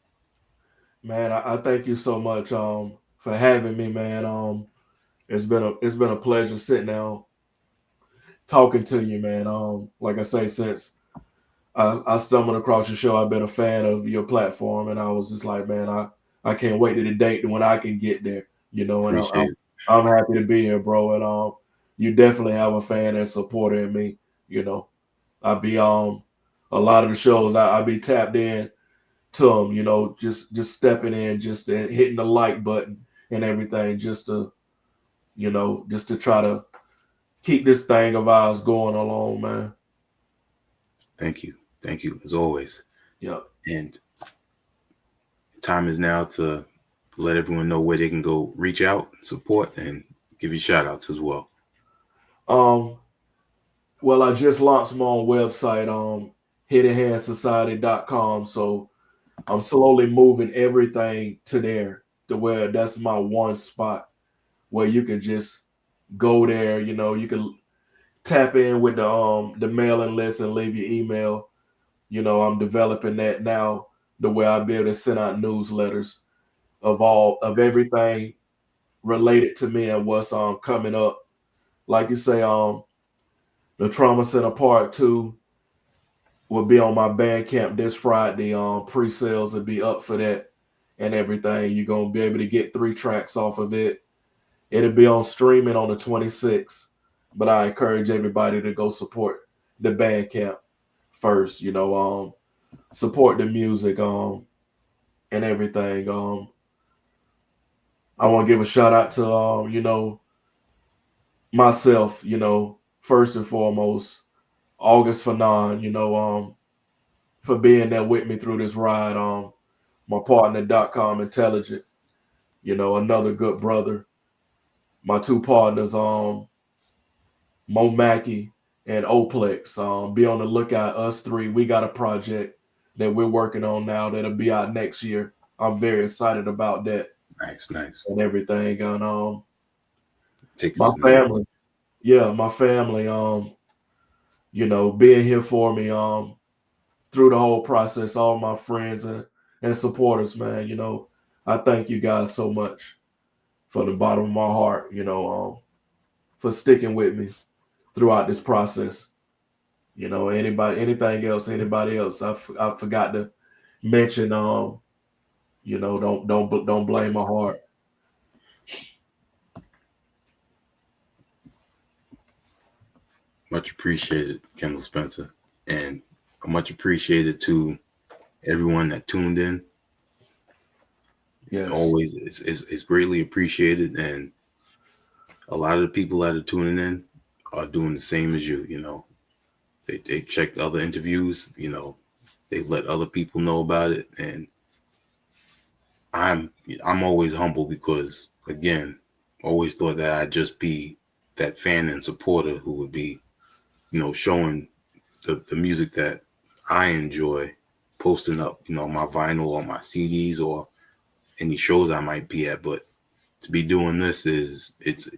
Man, I thank you so much for having me, man. It's been a pleasure sitting down talking to you, man. Like I say, since I stumbled across your show, I've been a fan of your platform, and I was just like, man, I can't wait to the date when I can get there, you know. And I'm happy to be here, bro. And you definitely have a fan and supporter in me, you know. I be a lot of the shows I be tapped in to them, you know, just stepping in, just hitting the like button and everything, just to try to keep this thing of ours going along, man. Thank you as always. Yep. And time is now to let everyone know where they can go reach out, support, and give you shout outs as well. Well, I just launched my own website, hiddenhandsociety.com. So I'm slowly moving everything to there to where that's my one spot where you can just go there. You know, you can tap in with the mailing list and leave your email. You know, I'm developing that now the way I'll be able to send out newsletters of everything related to me and what's coming up. Like you say, the Trauma Center Part 2 will be on my Bandcamp this Friday. Pre-sales will be up for that and everything. You're gonna be able to get 3 tracks off of it. It'll be on streaming on the 26th. But I encourage everybody to go support the Bandcamp first, you know, support the music, and everything. I want to give a shout out to, you know, myself, you know, first and foremost, August Fanon, you know, for being there with me through this ride. My partner, .com Intelligent, you know, another good brother. My 2 partners, Mo Mackey and Oplex. Be on the lookout. Us 3, we got a project that we're working on now that'll be out next year. I'm very excited about that. Nice. And everything. And Take my family, my family, you know, being here for me through the whole process, all my friends and supporters, man. You know, I thank you guys so much from the bottom of my heart, you know, for sticking with me throughout this process. You know, anybody else, I forgot to mention. You know, don't blame my heart. Much appreciated, Kendall Spencer, and much appreciated to everyone that tuned in. Yes. Always, it's greatly appreciated, and a lot of the people that are tuning in are doing the same as you. You know, they checked other interviews. You know, they let other people know about it, and I'm always humble because, again, always thought that I'd just be that fan and supporter who would be, you know, showing the music that I enjoy, posting up, you know, my vinyl or my CDs or any shows I might be at. But to be doing this it's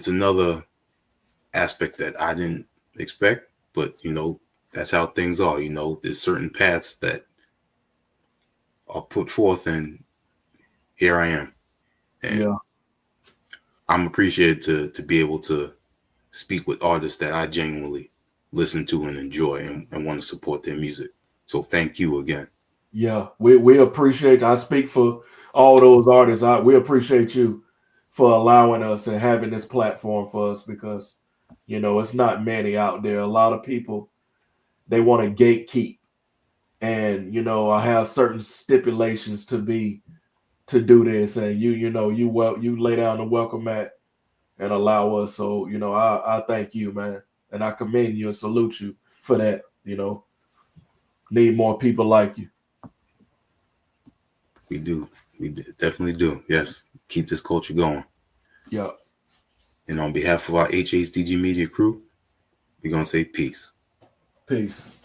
another aspect that I didn't expect, but you know, that's how things are. You know, there's certain paths that are put forth, and here I am. And I'm appreciated to be able to speak with artists that I genuinely listen to and enjoy and want to support their music. So thank you again. Yeah, we appreciate. I speak for all those artists. We appreciate you for allowing us and having this platform for us because, you know, it's not many out there. A lot of people, they want to gatekeep, and you know, I have certain stipulations to do this, and you lay down the welcome mat and allow us. So you know, I thank you, man, and I commend you and salute you for that. You know, need more people like you. We do. We definitely do. Yes. Keep this culture going. Yeah. And on behalf of our HHDG media crew, we're going to say peace. Peace.